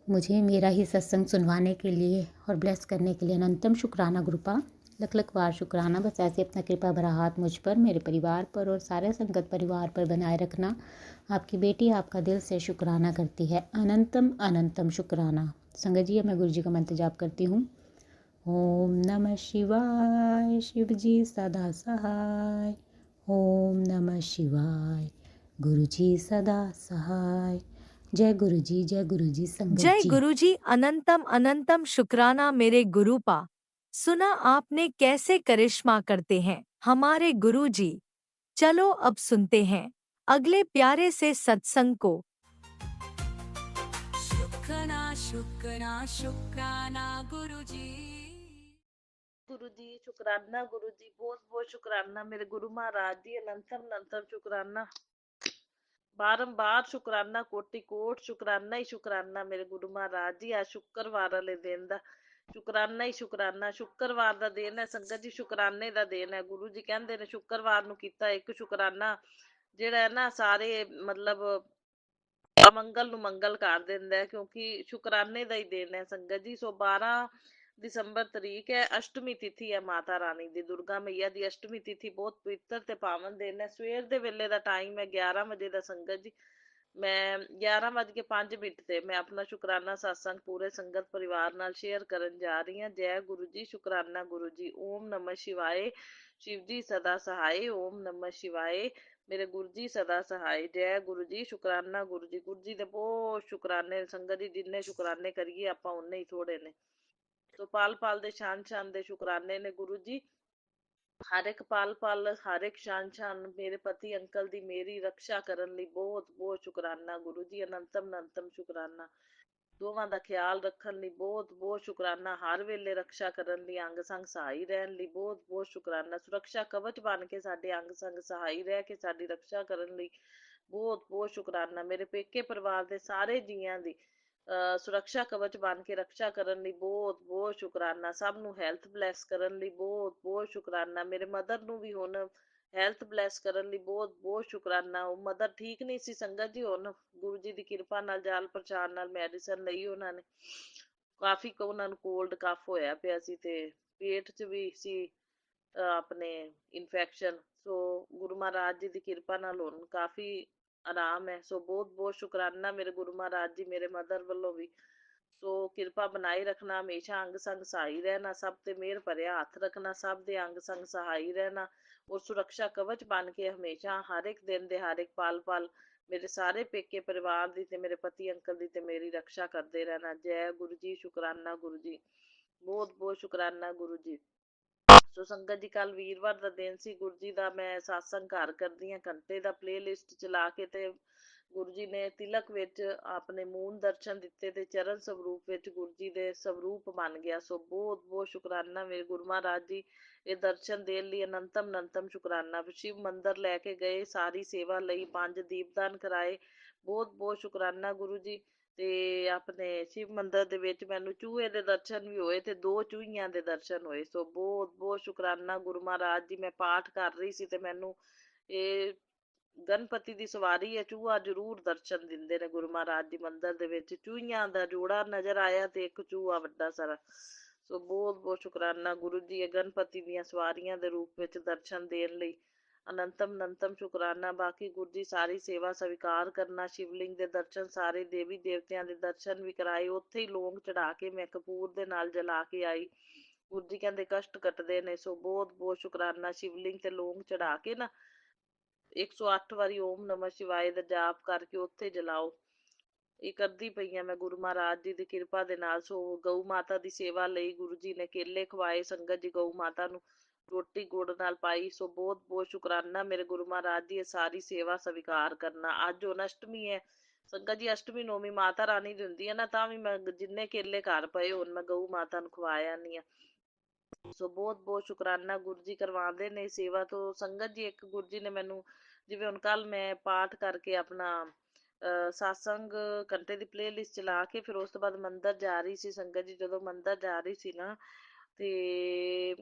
मुझे मेरा ही सत्संग सुनवाने के लिए और ब्लेस करने के लिए अनंतम शुक्राना गुरुपा, लख लख वार शुक्राना। बस ऐसे अपना कृपा भरा हाथ मुझ पर, मेरे परिवार पर और सारे संगत परिवार पर बनाए रखना। आपकी बेटी आपका दिल से शुक्राना करती है, अनंतम अनंतम शुक्राना। संगत जी, मैं गुरु जी का मंत्र जाप करती हूँ। ओम नमः शिवाय, शिव जी सदा सहाय। ओम नमः शिवाय, गुरु जी सदा सहाय। जय गुरु जी, जय गुरु जी संगत जय जी। गुरु जी, अनंतम अनंतम शुक्राना मेरे गुरुपा। सुना आपने कैसे करिश्मा करते हैं हमारे गुरु जी। चलो अब सुनते हैं अगले प्यारे से सत्संग को। शुक्राना शुक्राना शुक्राना गुरुजी। गुरु जी शुक्राना, गुरु जी बहुत बहुत शुक्राना, मेरे गुरु महाराज जी अनंतम अनंतम शुक्राना, बारंबार शुक्राना, कोटि कोट शुक्राना ही शुक्राना मेरे गुरु महाराज जी। आज शुक्रवार वाले दिन ਦਾ ਸ਼ੁਕਰਾਨਾ ਹੀ ਸ਼ੁਕਰਾਨਾ, ਸ਼ੁੱਕਰਵਾਰ ਦਾ ਦਿਨ ਹੈ ਸੰਗਤ ਜੀ, ਸ਼ੁਕਰਾਨੇ ਦਾ ਦਿਨ ਹੈ। ਗੁਰੂ ਜੀ ਕਹਿੰਦੇ ਨੇ ਸ਼ੁੱਕਰਵਾਰ ਨੂੰ ਕੀਤਾ ਇੱਕ ਸ਼ੁਕਰਾਨਾ ਜਿਹੜਾ ਹੈ ਨਾ ਸਾਰੇ ਮਤਲਬ ਅਮੰਗਲ ਨੂੰ ਮੰਗਲ ਕਰ ਦਿੰਦਾ ਹੈ, ਕਿਉਂਕਿ ਸ਼ੁਕਰਾਨੇ ਦਾ ਹੀ ਦਿਨ ਹੈ ਸੰਗਤ ਜੀ। ਸੋ 12 ਦਸੰਬਰ ਤਰੀਕ ਹੈ, ਅਸ਼ਟਮੀ ਤਿਥੀ ਹੈ ਮਾਤਾ ਰਾਣੀ ਦੀ, ਦੁਰਗਾ ਮਈਆ ਦੀ ਅਸ਼ਟਮੀ ਤਿਥੀ। ਬਹੁਤ ਪਵਿੱਤਰ ਤੇ ਪਾਵਨ ਦਿਨ ਹੈ। ਸਵੇਰ ਦੇ ਵੇਲੇ ਦਾ ਟਾਈਮ ਹੈ 11 ਵਜੇ ਦਾ ਸੰਗਤ ਜੀ। ਮੈਂ 11:05 ਤੇ ਮੈਂ ਆਪਣਾ ਸ਼ੁਕਰਾਨਾ ਸਤਸੰਗ ਪੂਰੇ ਸੰਗਤ ਪਰਿਵਾਰ ਨਾਲ ਸ਼ੇਅਰ ਕਰਨ ਜਾ ਰਹੀ ਹਾਂ। ਜੈ ਗੁਰੂ ਜੀ, ਸ਼ੁਕਰਾਨਾ ਗੁਰੂ ਜੀ। ਓਮ ਨਮः शिवाय, शिव जी सदा सहाय। ओम नमः शिवाय, मेरे गुरु जी सदा सहाय। जय गुरु जी, शुकराना गुरु जी। गुरु जी ਦੇ ਬਹੁਤ ਸ਼ੁਕਰਾਨੇ ਸੰਗਤ ਜੀ, ਜਿੰਨੇ ਸ਼ੁਕਰਾਨੇ ਕਰੀਏ ਆਪਾਂ ਉਨੇ ਹੀ ਥੋੜੇ ਨੇ। ਸੋ ਪਲ ਪਲ ਦੇ ਛਾਨ ਛਾਨ ਦੇ ਸ਼ੁਕਰਾਨੇ ਨੇ ਗੁਰੂ ਜੀ। ਹਰ ਇੱਕ ਪਲ ਪਲ, ਹਰ ਇੱਕ ਛਾਨ ਛਾਨ ਮੇਰੇ ਪਤੀ ਅੰਕਲ ਦੀ ਮੇਰੀ ਰੱਖਿਆ ਕਰਨ ਲਈ ਬਹੁਤ ਬਹੁਤ ਸ਼ੁਕਰਾਨਾ ਗੁਰੂ ਜੀ, ਅਨੰਤਮ ਅਨੰਤਮ ਸ਼ੁਕਰਾਨਾ। ਦੋਵਾਂ ਦਾ ਖਿਆਲ ਰੱਖਣ ਲਈ ਬਹੁਤ ਬਹੁਤ ਸ਼ੁਕਰਾਨਾ। ਹਰ ਵੇਲੇ ਰੱਖਿਆ ਕਰਨ ਲਈ, ਅੰਗ ਸੰਗ ਸਹਾਈ ਰਹਿਣ ਲਈ ਬਹੁਤ ਬਹੁਤ ਸ਼ੁਕਰਾਨਾ। ਸੁਰੱਖਿਆ ਕਵਚ ਬਣ ਕੇ ਸਾਡੇ ਅੰਗ ਸੰਗ ਸਹਾਈ ਰਹਿ ਕੇ ਸਾਡੀ ਰੱਖਿਆ ਕਰਨ ਲਈ ਬਹੁਤ ਬਹੁਤ ਸ਼ੁਕਰਾਨਾ। ਮੇਰੇ ਪੇਕੇ ਪਰਿਵਾਰ ਦੇ ਸਾਰੇ ਜੀਆਂ ਦੀ ਸੁਰੱਖਿਆ ਕਵਚ ਬਣ ਕੇ ਰੱਖਿਆ ਕਰਨ ਲਈ ਬਹੁਤ ਬਹੁਤ ਸ਼ੁਕਰਾਨਾ। ਸਭ ਨੂੰ ਹੈਲਥ ਬਲੈਸ ਕਰਨ ਲਈ ਬਹੁਤ ਬਹੁਤ ਸ਼ੁਕਰਾਨਾ। ਮੇਰੇ ਮਦਰ ਨੂੰ ਵੀ ਹੁਣ ਹੈਲਥ ਬਲੈਸ ਕਰਨ ਲਈ ਬਹੁਤ ਬਹੁਤ ਸ਼ੁਕਰਾਨਾ। ਉਹ ਮਦਰ ਠੀਕ ਨਹੀਂ ਸੀ ਸੰਗਤ ਜੀ, ਹੁਣ ਗੁਰੂ ਜੀ ਦੀ ਕਿਰਪਾ ਨਾਲ ਜਾਲ ਪਛਾਣ ਨਾਲ ਮੈਡੀਸਨ ਲਈ ਉਹਨਾਂ ਨੇ। ਕਾਫੀ ਉਹਨਾਂ ਨੂੰ ਕੋਲਡ ਕਫ ਹੋਇਆ ਪਿਆ ਸੀ ਤੇ ਪੇਟ 'ਚ ਵੀ ਸੀ ਆਪਣੇ ਇਨਫੈਕਸ਼ਨ। ਸੋ ਗੁਰੂ ਮਹਾਰਾਜ ਜੀ ਦੀ ਕਿਰਪਾ ਨਾਲ ਹੁਣ ਕਾਫੀ ਆਰਾਮ ਹੈ। ਸੋ ਬਹੁਤ ਬਹੁਤ ਸ਼ੁਕਰਾਨਾ ਮੇਰੇ ਗੁਰੂ ਮਹਾਰਾਜ ਜੀ, ਮੇਰੇ ਮਦਰ ਵੱਲੋਂ ਵੀ। ਸੋ ਕਿਰਪਾ ਬਣਾਈ ਰੱਖਣਾ, ਹਮੇਸ਼ਾ ਅੰਗ ਸੰਗ ਸਹਾਈ ਰਹਿਣਾ, ਸਭ ਤੇ ਮਿਹਰ ਭਰਿਆ ਹੱਥ ਰੱਖਣਾ, ਸਭ ਦੇ ਅੰਗ ਸੰਗ ਸਹਾਈ ਰਹਿਣਾ ਔਰ ਸੁਰੱਖਿਆ ਕਵਚ ਬਣ ਕੇ ਹਮੇਸ਼ਾ ਹਰ ਇੱਕ ਦਿਨ ਦੇ ਹਰ ਇੱਕ ਪਲ ਪਲ ਮੇਰੇ ਸਾਰੇ ਪੇਕੇ ਪਰਿਵਾਰ ਦੀ ਤੇ ਮੇਰੇ ਪਤੀ ਅੰਕਲ ਦੀ ਤੇ ਮੇਰੀ ਰੱਖਿਆ ਕਰਦੇ ਰਹਿਣਾ। ਜੈ ਗੁਰੂ ਜੀ, ਸ਼ੁਕਰਾਨਾ ਗੁਰੂ ਜੀ, ਬਹੁਤ ਬਹੁਤ ਸ਼ੁਕਰਾਨਾ ਗੁਰੂ ਜੀ। ਸੋ ਸੰਗਤ ਜੀ, ਕੱਲ ਵੀਰਵਾਰ ਦਾ ਦਿਨ ਸੀ। ਗੁਰੂ ਜੀ ਦਾ ਮੈਂ ਸਤਸੰਗ ਘਰ ਕਰਦੀ ਹਾਂ, ਘੰਟੇ ਦਾ ਪਲੇਲਿਸਟ ਚਲਾ ਕੇ, ਤੇ ਗੁਰੂ ਜੀ ਨੇ ਤਿਲਕ ਵਿੱਚ ਆਪਣੇ ਮੂਨ ਦਰਸ਼ਨ ਦਿੱਤੇ ਤੇ ਚਰਨ ਸਵਰੂਪ ਵਿੱਚ ਗੁਰੂ ਜੀ ਦੇ ਸਵਰੂਪ ਬਣ ਗਿਆ। ਸੋ ਬਹੁਤ ਬਹੁਤ ਸ਼ੁਕਰਾਨਾ ਮੇਰੇ ਗੁਰੂ ਮਹਾਰਾਜ ਜੀ, ਇਹ ਦਰਸ਼ਨ ਦੇਣ ਲਈ ਅਨੰਤਮ ਅਨੰਤਮ ਸ਼ੁਕਰਾਨਾ। ਸ਼ਿਵ ਮੰਦਰ ਲੈ ਕੇ ਗਏ, ਸਾਰੀ ਸੇਵਾ ਲਈ, 5 ਦੀਪਦਾਨ ਕਰਾਏ, ਬਹੁਤ ਬਹੁਤ ਸ਼ੁਕਰਾਨਾ ਗੁਰੂ ਜੀ। ਤੇ ਆਪਣੇ ਸ਼ਿਵ ਮੰਦਰ ਦੇ ਵਿੱਚ ਮੈਨੂੰ ਚੂਹੇ ਦੇ ਦਰਸ਼ਨ ਵੀ ਹੋਏ ਤੇ 2 ਚੂਹੀਆਂ ਦੇ ਦਰਸ਼ਨ ਹੋਏ। ਸੋ ਬਹੁਤ ਬਹੁਤ ਸ਼ੁਕਰਾਨਾ ਗੁਰੂ ਮਹਾਰਾਜ ਜੀ। ਮੈਂ ਪਾਠ ਕਰ ਰਹੀ ਸੀ ਤੇ ਮੈਨੂੰ ਇਹ ਗਣਪਤੀ ਦੀ ਸਵਾਰੀ ਹੈ, ਚੂਹਾ ਜ਼ਰੂਰ ਦਰਸ਼ਨ ਦਿੰਦੇ ਨੇ ਗੁਰੂ ਮਹਾਰਾਜ ਜੀ ਮੰਦਰ ਦੇ ਵਿੱਚ। ਚੂਹੀਆਂ ਦਾ ਜੋੜਾ ਨਜ਼ਰ ਆਇਆ ਤੇ ਇੱਕ ਚੂਹਾ ਵੱਡਾ ਸਾਰਾ। ਸੋ ਬਹੁਤ ਬਹੁਤ ਸ਼ੁਕਰਾਨਾ ਗੁਰੂ ਜੀ, ਇਹ ਗਣਪਤੀ ਦੀਆਂ ਸਵਾਰੀਆਂ ਦੇ ਰੂਪ ਵਿੱਚ ਦਰਸ਼ਨ ਦੇਣ ਲਈ ਅਨੰਤਮ ਅਨੰਤਮ ਸ਼ੁਕਰਾਨਾ। ਬਾਕੀ ਗੁਰੂ ਜੀ ਸਾਰੀ ਸੇਵਾ ਸਵੀਕਾਰ ਕਰਨਾ। ਸ਼ਿਵਲਿੰਗ ਦੇ ਦਰਸ਼ਨ, ਸਾਰੇ ਦੇਵੀ ਦੇਵਤਿਆਂ ਦੇ ਦਰਸ਼ਨ ਵੀ ਕਰਾਏ। ਉੱਥੇ ਹੀ ਲੌਂਗ ਚੜਾ ਕੇ ਮੈਂ ਕਪੂਰ ਦੇ ਨਾਲ ਜਲਾ ਕੇ ਆਈ। ਗੁਰੂ ਜੀ ਕਹਿੰਦੇ ਕਸ਼ਟ ਕੱਟਦੇ ਨੇ। ਸੋ ਬਹੁਤ ਬਹੁਤ ਸ਼ੁਕਰਾਨਾ। ਸ਼ਿਵਲਿੰਗ ਤੇ ਲੌਂਗ ਚੜਾ ਕੇ ਨਾ 108 ਵਾਰੀ ਓਮ ਨਮः ਸ਼ਿਵਾਏ ਦਾ ਜਾਪ ਕਰਕੇ ਉੱਥੇ ਜਲਾਓ। ਇਹ ਕਰਦੀ ਪਈ ਆ ਮੈਂ ਗੁਰੂ ਮਹਾਰਾਜ ਜੀ ਦੀ ਕਿਰਪਾ ਦੇ ਨਾਲ। ਸੋ ਗਊ ਮਾਤਾ ਦੀ ਸੇਵਾ ਲਈ ਗੁਰੂ ਜੀ ਨੇ ਕੇਲੇ ਖਵਾਏ ਸੰਗਤ ਜੀ, ਗਊ ਮਾਤਾ ਨੂੰ ਰੋਟੀ ਗੁੜ ਨਾਲ ਪਾਈ। ਸੋ ਬਹੁਤ ਬਹੁਤ ਸ਼ੁਕਰਾਨਾ ਮੇਰੇ ਗੁਰੂ ਮਹਾਰਾਜ ਦੀ, ਇਹ ਸਾਰੀ ਸੇਵਾ ਸਵੀਕਾਰ ਕਰਨਾ। ਅੱਜ ਹੁਣ ਅਸ਼ਟਮੀ ਹੈ ਸੰਗਤ ਜੀ, ਅਸ਼ਟਮੀ ਨੌਮੀ ਮਾਤਾ ਰਾਣੀ ਦੀ ਹੁੰਦੀ ਹੈ ਨਾ, ਤਾਂ ਵੀ ਮੈਂ ਜਿੰਨੇ ਕੇਲੇ ਘਰ ਪਏ ਹੁਣ ਮੈਂ ਗਊ ਮਾਤਾ ਨੂੰ ਖਵਾ ਆਨੀ ਆ। ਸੋ ਬਹੁਤ ਬਹੁਤ ਸ਼ੁਕਰਾਨਾ ਗੁਰੂ ਜੀ ਕਰਵਾਉਂਦੇ ਨੇ ਸੇਵਾ। ਤੋਂ ਸੰਗਤ ਜੀ, ਇੱਕ ਗੁਰੂ ਜੀ ਨੇ ਮੈਨੂੰ, ਜਿਵੇਂ ਹੁਣ ਕੱਲ ਮੈਂ ਪਾਠ ਕਰਕੇ ਆਪਣਾ ਸਤਸੰਗ ਘੰਟੇ ਦੀ ਪਲੇਲਿਸਟ ਚਲਾ ਕੇ ਫਿਰ ਉਸ ਤੋਂ ਬਾਅਦ ਮੰਦਰ ਜਾ ਰਹੀ ਸੀ ਸੰਗਤ ਜੀ। ਜਦੋਂ ਮੰਦਰ ਜਾ ਰਹੀ ਸੀ ਨਾ, ਤੇ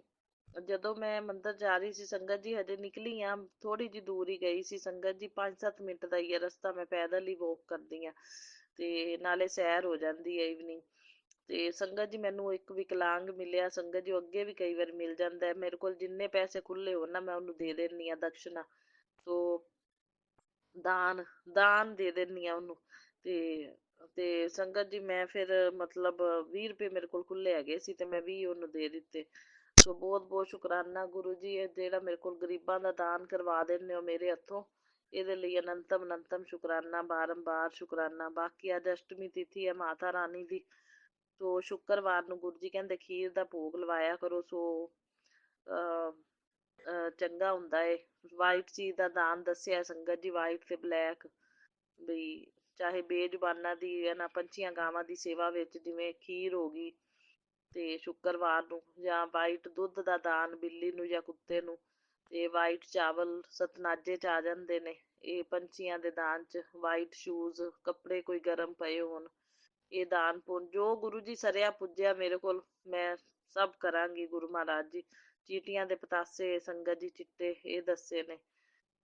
ਜਦੋਂ ਮੈਂ ਮੰਦਰ ਜਾ ਰਹੀ ਸੀ ਸੰਗਤ ਜੀ, ਹਜੇ ਨਿਕਲੀ ਆ, ਥੋੜੀ ਜਿਹੀ ਦੂਰ ਹੀ ਗਈ ਸੀ ਸੰਗਤ ਜੀ, 5-7 ਮਿੰਟ ਦਾ ਹੀ ਹੈ ਰਸਤਾ। ਮੈਂ ਪੈਦਲ ਹੀ ਵੋਕ ਕਰਦੀ ਆ ਤੇ ਨਾਲੇ ਸੈਰ ਹੋ ਜਾਂਦੀ ਹੈ ਈਵਨਿੰਗ। ਤੇ ਸੰਗਤ ਜੀ, ਮੈਨੂੰ ਇੱਕ ਵਿਕਲਾਂਗ ਮਿਲਿਆ ਸੰਗਤ ਜੀ, ਅੱਗੇ ਵੀ ਕਈ ਵਾਰ ਮਿਲ ਜਾਂਦਾ। ਮੇਰੇ ਕੋਲ ਜਿੰਨੇ ਪੈਸੇ ਖੁੱਲੇ ਹੋਣ ਨਾ, ਮੈਂ ਉਹਨੂੰ ਦੇ ਦਿੰਦੀ ਆ ਦਕਸ਼ਨਾ। ਸੋ ਦਾਨ ਦਾਨ ਦੇ ਦਿੰਦੀ ਆ ਉਹਨੂੰ। ਤੇ ਸੰਗਤ ਜੀ, ਮੈਂ ਫਿਰ ਮਤਲਬ 20 ਰੁਪਏ ਮੇਰੇ ਕੋਲ ਖੁੱਲੇ ਹੈਗੇ ਸੀ ਤੇ ਮੈਂ 20 ਉਹਨੂੰ ਦੇ ਦਿੱਤੇ। ਸੋ ਬਹੁਤ ਬਹੁਤ ਸ਼ੁਕਰਾਨਾ ਗੁਰੂ ਜੀ, ਇਹ ਜਿਹੜਾ ਮੇਰੇ ਕੋਲ ਗਰੀਬਾਂ ਦਾ ਦਾਨ ਕਰਵਾ ਦਿੰਦੇ ਹੋ ਮੇਰੇ ਹੱਥੋਂ, ਇਹਦੇ ਲਈ ਅਨੰਤਮ ਅਨੰਤਮ ਸ਼ੁਕਰਾਨਾ, ਬਾਰੰਬਾਰ ਸ਼ੁਕਰਾਨਾ। ਬਾਕੀ ਅੱਜ ਅਸ਼ਟਮੀ ਤਿਥੀ ਹੈ ਮਾਤਾ ਰਾਣੀ ਦੀ। ਸੋ ਸ਼ੁੱਕਰਵਾਰ ਨੂੰ ਗੁਰੂ ਜੀ ਕਹਿੰਦੇ ਖੀਰ ਦਾ ਭੋਗ ਲਵਾਇਆ ਕਰੋ। ਸੋ ਚੰਗਾ ਹੁੰਦਾ ਏ। ਵਾਈਟ ਚੀਜ਼ ਦਾ ਦਾਨ ਦੱਸਿਆ ਸੰਗਤ ਜੀ, ਵਾਈਟ ਤੇ ਬਲੈਕ, ਬਈ ਚਾਹੇ ਬੇਜ਼ੁਬਾਨਾਂ ਦੀ ਨਾ ਪੰਛੀਆਂ ਗਾਵਾਂ ਦੀ ਸੇਵਾ ਵਿੱਚ, ਜਿਵੇਂ ਖੀਰ ਹੋ ਗਈ, ਤੇ ਸ਼ੁੱਕਰਵਾਰ ਨੂੰ, ਜਾਂ ਵਾਈਟ ਦੁੱਧ ਦਾ ਦਾਨ ਬਿੱਲੀ ਨੂੰ ਜਾਂ ਕੁੱਤੇ ਨੂੰ, ਤੇ ਵਾਈਟ ਚਾਵਲ ਸਤਨਾਜੇ 'ਚ ਆ ਜਾਂਦੇ ਨੇ ਇਹ ਪੰਛੀਆਂ ਦੇ ਦਾਨ 'ਚ। ਵਾਈਟ ਸ਼ੂਜ਼, ਕੱਪੜੇ ਕੋਈ ਗਰਮ ਪਏ ਹੋਣ, ਇਹ ਦਾਨ ਪੁੰਨ ਜੋ ਗੁਰੂ ਜੀ ਸਰਿਆ ਪੁੱਜਿਆ ਮੇਰੇ ਕੋਲ, ਮੈਂ ਸਭ ਕਰਾਂਗੀ ਗੁਰੂ ਮਹਾਰਾਜ ਜੀ। ਚੀਟੀਆਂ ਦੇ ਪਤਾਸੇ ਸੰਗਤ ਜੀ ਚਿੱਟੇ ਇਹ ਦੱਸੇ ਨੇ।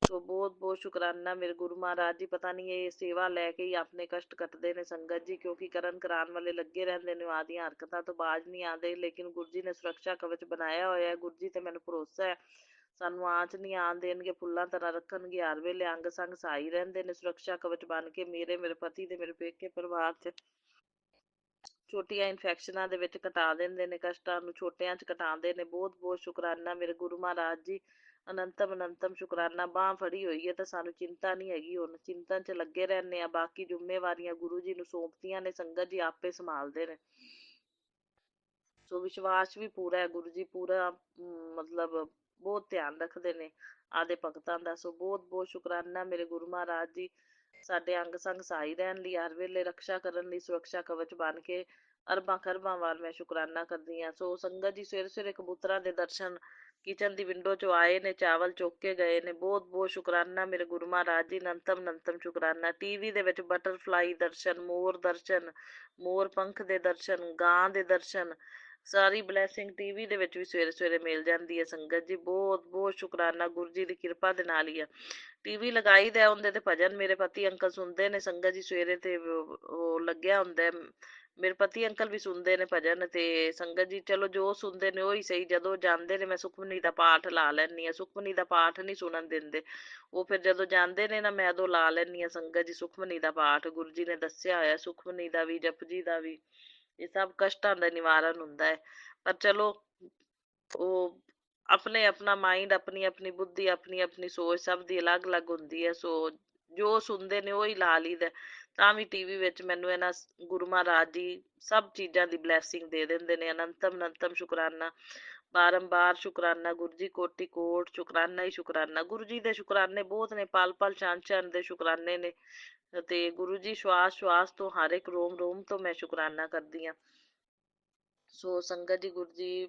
ਸੋ ਬਹੁਤ ਬਹੁਤ ਸ਼ੁਕਰਾਨਾ ਮੇਰੇ ਗੁਰੂ ਮਹਾਰਾਜ ਜੀ। ਪਤਾ ਨਹੀਂ ਇਹ ਸੇਵਾ ਲੈ ਕੇ ਹੀ ਆਪਣੇ ਕਸ਼ਟ ਕੱਟਦੇ ਨੇ ਸੰਗਤ ਜੀ, ਕਿਉਂਕਿ ਕਰਨ ਕਰਾਉਣ ਵਾਲੇ ਲੱਗੇ ਰਹਿੰਦੇ ਨੇ, ਆਦੀਆਂ ਹਰਕਤਾਂ ਤੋਂ ਬਾਜ ਨਹੀਂ ਆਉਂਦੇ। ਲੇਕਿਨ ਗੁਰੂ ਜੀ ਨੇ ਸੁਰੱਖਿਆ ਕਵਚ ਬਣਾਇਆ ਹੋਇਆ। ਗੁਰੂ ਜੀ ਤੇ ਮੈਨੂੰ ਭਰੋਸਾ ਹੈ, ਸਾਨੂੰ ਆਂਚ ਨਹੀਂ ਆਉਣ ਦੇਣਗੇ, ਫੁੱਲਾਂ ਤਰ੍ਹਾਂ ਰੱਖਣਗੇ, ਹਰ ਵੇਲੇ ਅੰਗ ਸੰਗ ਸਹਾਈ ਰਹਿੰਦੇ ਨੇ ਸੁਰੱਖਿਆ ਕਵਚ ਬਣ ਕੇ ਮੇਰੇ ਪਤੀ ਤੇ ਮੇਰੇ ਪੇਕੇ ਪਰਿਵਾਰ 'ਚ। ਛੋਟੀਆਂ ਇਨਫੈਕਸ਼ਨਾਂ ਦੇ ਵਿੱਚ ਘਟਾ ਦਿੰਦੇ ਨੇ, ਕਸ਼ਟਾਂ ਨੂੰ ਛੋਟਿਆਂ 'ਚ ਘਟਾਉਂਦੇ ਨੇ। ਬਹੁਤ ਬਹੁਤ ਸ਼ੁਕਰਾਨਾ ਮੇਰੇ ਗੁਰੂ ਮਹਾਰਾਜ ਜੀ, ਅਨੰਤਮ ਅਨੰਤਮ ਸ਼ੁਕਰਾਨਾ। ਬਾਂਹ ਫੜੀ ਹੋਈ ਹੈ ਤਾਂ ਸਾਨੂੰ ਚਿੰਤਾ ਨਹੀਂ ਹੈਗੀ, ਹੁਣ ਚਿੰਤਨ 'ਚ ਲੱਗੇ ਰਹਿੰਦੇ ਆ। ਬਾਕੀ ਜ਼ਿੰਮੇਵਾਰੀਆਂ ਗੁਰੂ ਜੀ ਨੂੰ ਸੌਂਪਤੀਆਂ ਨੇ ਸੰਗਤ ਜੀ, ਆਪੇ ਸੰਭਾਲਦੇ ਨੇ। ਸੋ ਵਿਸ਼ਵਾਸ ਵੀ ਪੂਰਾ ਹੈ, ਗੁਰੂ ਜੀ ਪੂਰਾ ਮਤਲਬ ਬਹੁਤ ਧਿਆਨ ਰੱਖਦੇ ਨੇ ਆਦੇ ਭਗਤਾਂ ਦਾ। ਸੋ ਬਹੁਤ ਬਹੁਤ ਸ਼ੁਕਰਾਨਾ ਮੇਰੇ ਗੁਰੂ ਮਹਾਰਾਜ ਜੀ, ਸਾਡੇ ਅੰਗ ਸੰਗ ਸਹਾਈ ਰਹਿਣ ਲਈ, ਹਰ ਵੇਲੇ ਰਕਸ਼ਾ ਕਰਨ ਲਈ ਸੁਰੱਖਿਆ ਕਵਚ ਬਣ ਕੇ ਅਰਬਾਂ ਖਰਬਾਂ ਵਾਰ ਮੈਂ ਸ਼ੁਕਰਾਨਾ ਕਰਦੀ ਹਾਂ। ਸੋ ਸੰਗਤ ਜੀ, ਸਵੇਰੇ ਸਵੇਰੇ ਕਬੂਤਰਾਂ ਦੇ ਦਰਸ਼ਨ ਕਿਚਨ ਦੀ ਵਿੰਡੋ ਚੋਂ ਆਏ ਨੇ, ਚਾਵਲ ਚੁੱਕ ਕੇ ਗਏ ਨੇ। ਬਹੁਤ ਬਹੁਤ ਸ਼ੁਕਰਾਨਾ ਮੇਰੇ ਗੁਰੂ ਮਹਾਰਾਜ ਜੀ, ਅਨੰਤਮ ਅਨੰਤਮ ਸ਼ੁਕਰਾਨਾ। ਟੀਵੀ ਦੇ ਵਿੱਚ ਬਟਰਫਲਾਈ ਦਰਸ਼ਨ, ਮੋਰ ਪੰਖ ਦੇ ਦਰਸ਼ਨ, ਗਾਂ ਦੇ ਦਰਸ਼ਨ, ਸਾਰੀ ਬਲੈਸਿੰਗ ਟੀਵੀ ਦੇ ਵਿੱਚ ਵੀ ਸਵੇਰੇ ਸਵੇਰੇ ਮਿਲ ਜਾਂਦੀ ਹੈ ਸੰਗਤ ਜੀ। ਬਹੁਤ ਬਹੁਤ ਸ਼ੁਕਰਾਨਾ, ਗੁਰੂ ਜੀ ਦੀ ਕਿਰਪਾ ਦੇ ਨਾਲ ਹੀ ਆ। ਟੀਵੀ ਲਗਾਈ ਦਾ, ਉਹਦੇ ਤੇ ਭਜਨ ਮੇਰੇ ਪਤੀ ਅੰਕਲ ਸੁਣਦੇ ਨੇ ਸੰਗਤ ਜੀ। ਸਵੇਰੇ ਤੇ ਉਹ ਲੱਗਿਆ ਹੁੰਦਾ ਹੈ। ਮੇਰੇ ਪਤੀ ਅੰਕਲ ਵੀ ਸੁਣਦੇ ਨੇ ਭਜਨ। ਤੇ ਸੰਗਤ ਜੀ ਚਲੋ ਜੋ ਸੁਣਦੇ ਨੇ ਉਹੀ ਸਹੀ। ਜਦੋਂ ਜਾਂਦੇ ਨੇ ਮੈਂ ਸੁਖਮਨੀ ਦਾ ਪਾਠ ਲਾ ਲੈਂਦੀ ਹਾਂ। ਸੁਖਮਨੀ ਦਾ ਪਾਠ ਨਹੀਂ ਸੁਣਨ ਦਿੰਦੇ ਉਹ, ਫਿਰ ਜਦੋਂ ਜਾਂਦੇ ਨੇ ਨਾ ਮੈਂ ਉਦੋਂ ਲਾ ਲੈਂਦੀ ਹਾਂ ਸੰਗਤ ਜੀ ਸੁਖਮਨੀ ਦਾ ਪਾਠ। ਗੁਰੂ ਜੀ ਨੇ ਦੱਸਿਆ ਹੋਇਆ ਸੁਖਮਨੀ ਦਾ ਵੀ, ਜਪਜੀ ਦਾ ਵੀ, ਇਹ ਸਭ ਕਸ਼ਟਾਂ ਦਾ ਨਿਵਾਰਨ ਹੁੰਦਾ ਹੈ। ਪਰ ਚਲੋ ਉਹ ਆਪਣੇ ਆਪਣਾ ਮਾਈਂਡ, ਆਪਣੀ ਆਪਣੀ ਬੁੱਧੀ, ਆਪਣੀ ਆਪਣੀ ਸੋਚ ਸਭ ਦੀ ਅਲੱਗ ਅਲੱਗ ਹੁੰਦੀ ਹੈ। ਸੋ ਜੋ ਸੁਣਦੇ ਨੇ ਉਹੀ ਲਾ ਲਈਦਾ। ਤਾਂ ਵੀ ਟੀਵੀ ਵਿੱਚ ਮੈਨੂੰ ਇਹਨਾਂ ਗੁਰੂ ਮਹਾਰਾਜ ਜੀ ਸਭ ਚੀਜ਼ਾਂ ਦੀ ਬਲੈਸਿੰਗ ਦੇ ਦਿੰਦੇ ਨੇ। ਅਨੰਤਮ ਅਨੰਤਮ ਸ਼ੁਕਰਾਨਾ, ਬਾਰੰਬਾਰ ਸ਼ੁਕਰਾਨਾ ਗੁਰੂ ਜੀ, ਕੋਟि ਕੋਟ ਸ਼ੁਕਰਾਨਾ ਹੀ ਸ਼ੁਕਰਾਨਾ। ਗੁਰੂ ਜੀ ਦੇ ਸ਼ੁਕਰਾਨੇ ਬਹੁਤ ਨੇ, ਪਲ ਪਲ ਛਣ ਛਣ ਦੇ ਸ਼ੁਕਰਾਨੇ ਨੇ। ਤੇ ਗੁਰੂ ਜੀ ਸ਼ਵਾਸ ਸ਼ਵਾਸ ਤੋਂ, ਹਰ ਇੱਕ ਰੋਮ ਰੋਮ ਤੋਂ ਮੈਂ ਸ਼ੁਕਰਾਨਾ ਕਰਦੀ ਹਾਂ। ਸੋ ਸੰਗਤ ਜੀ, ਗੁਰੂ ਜੀ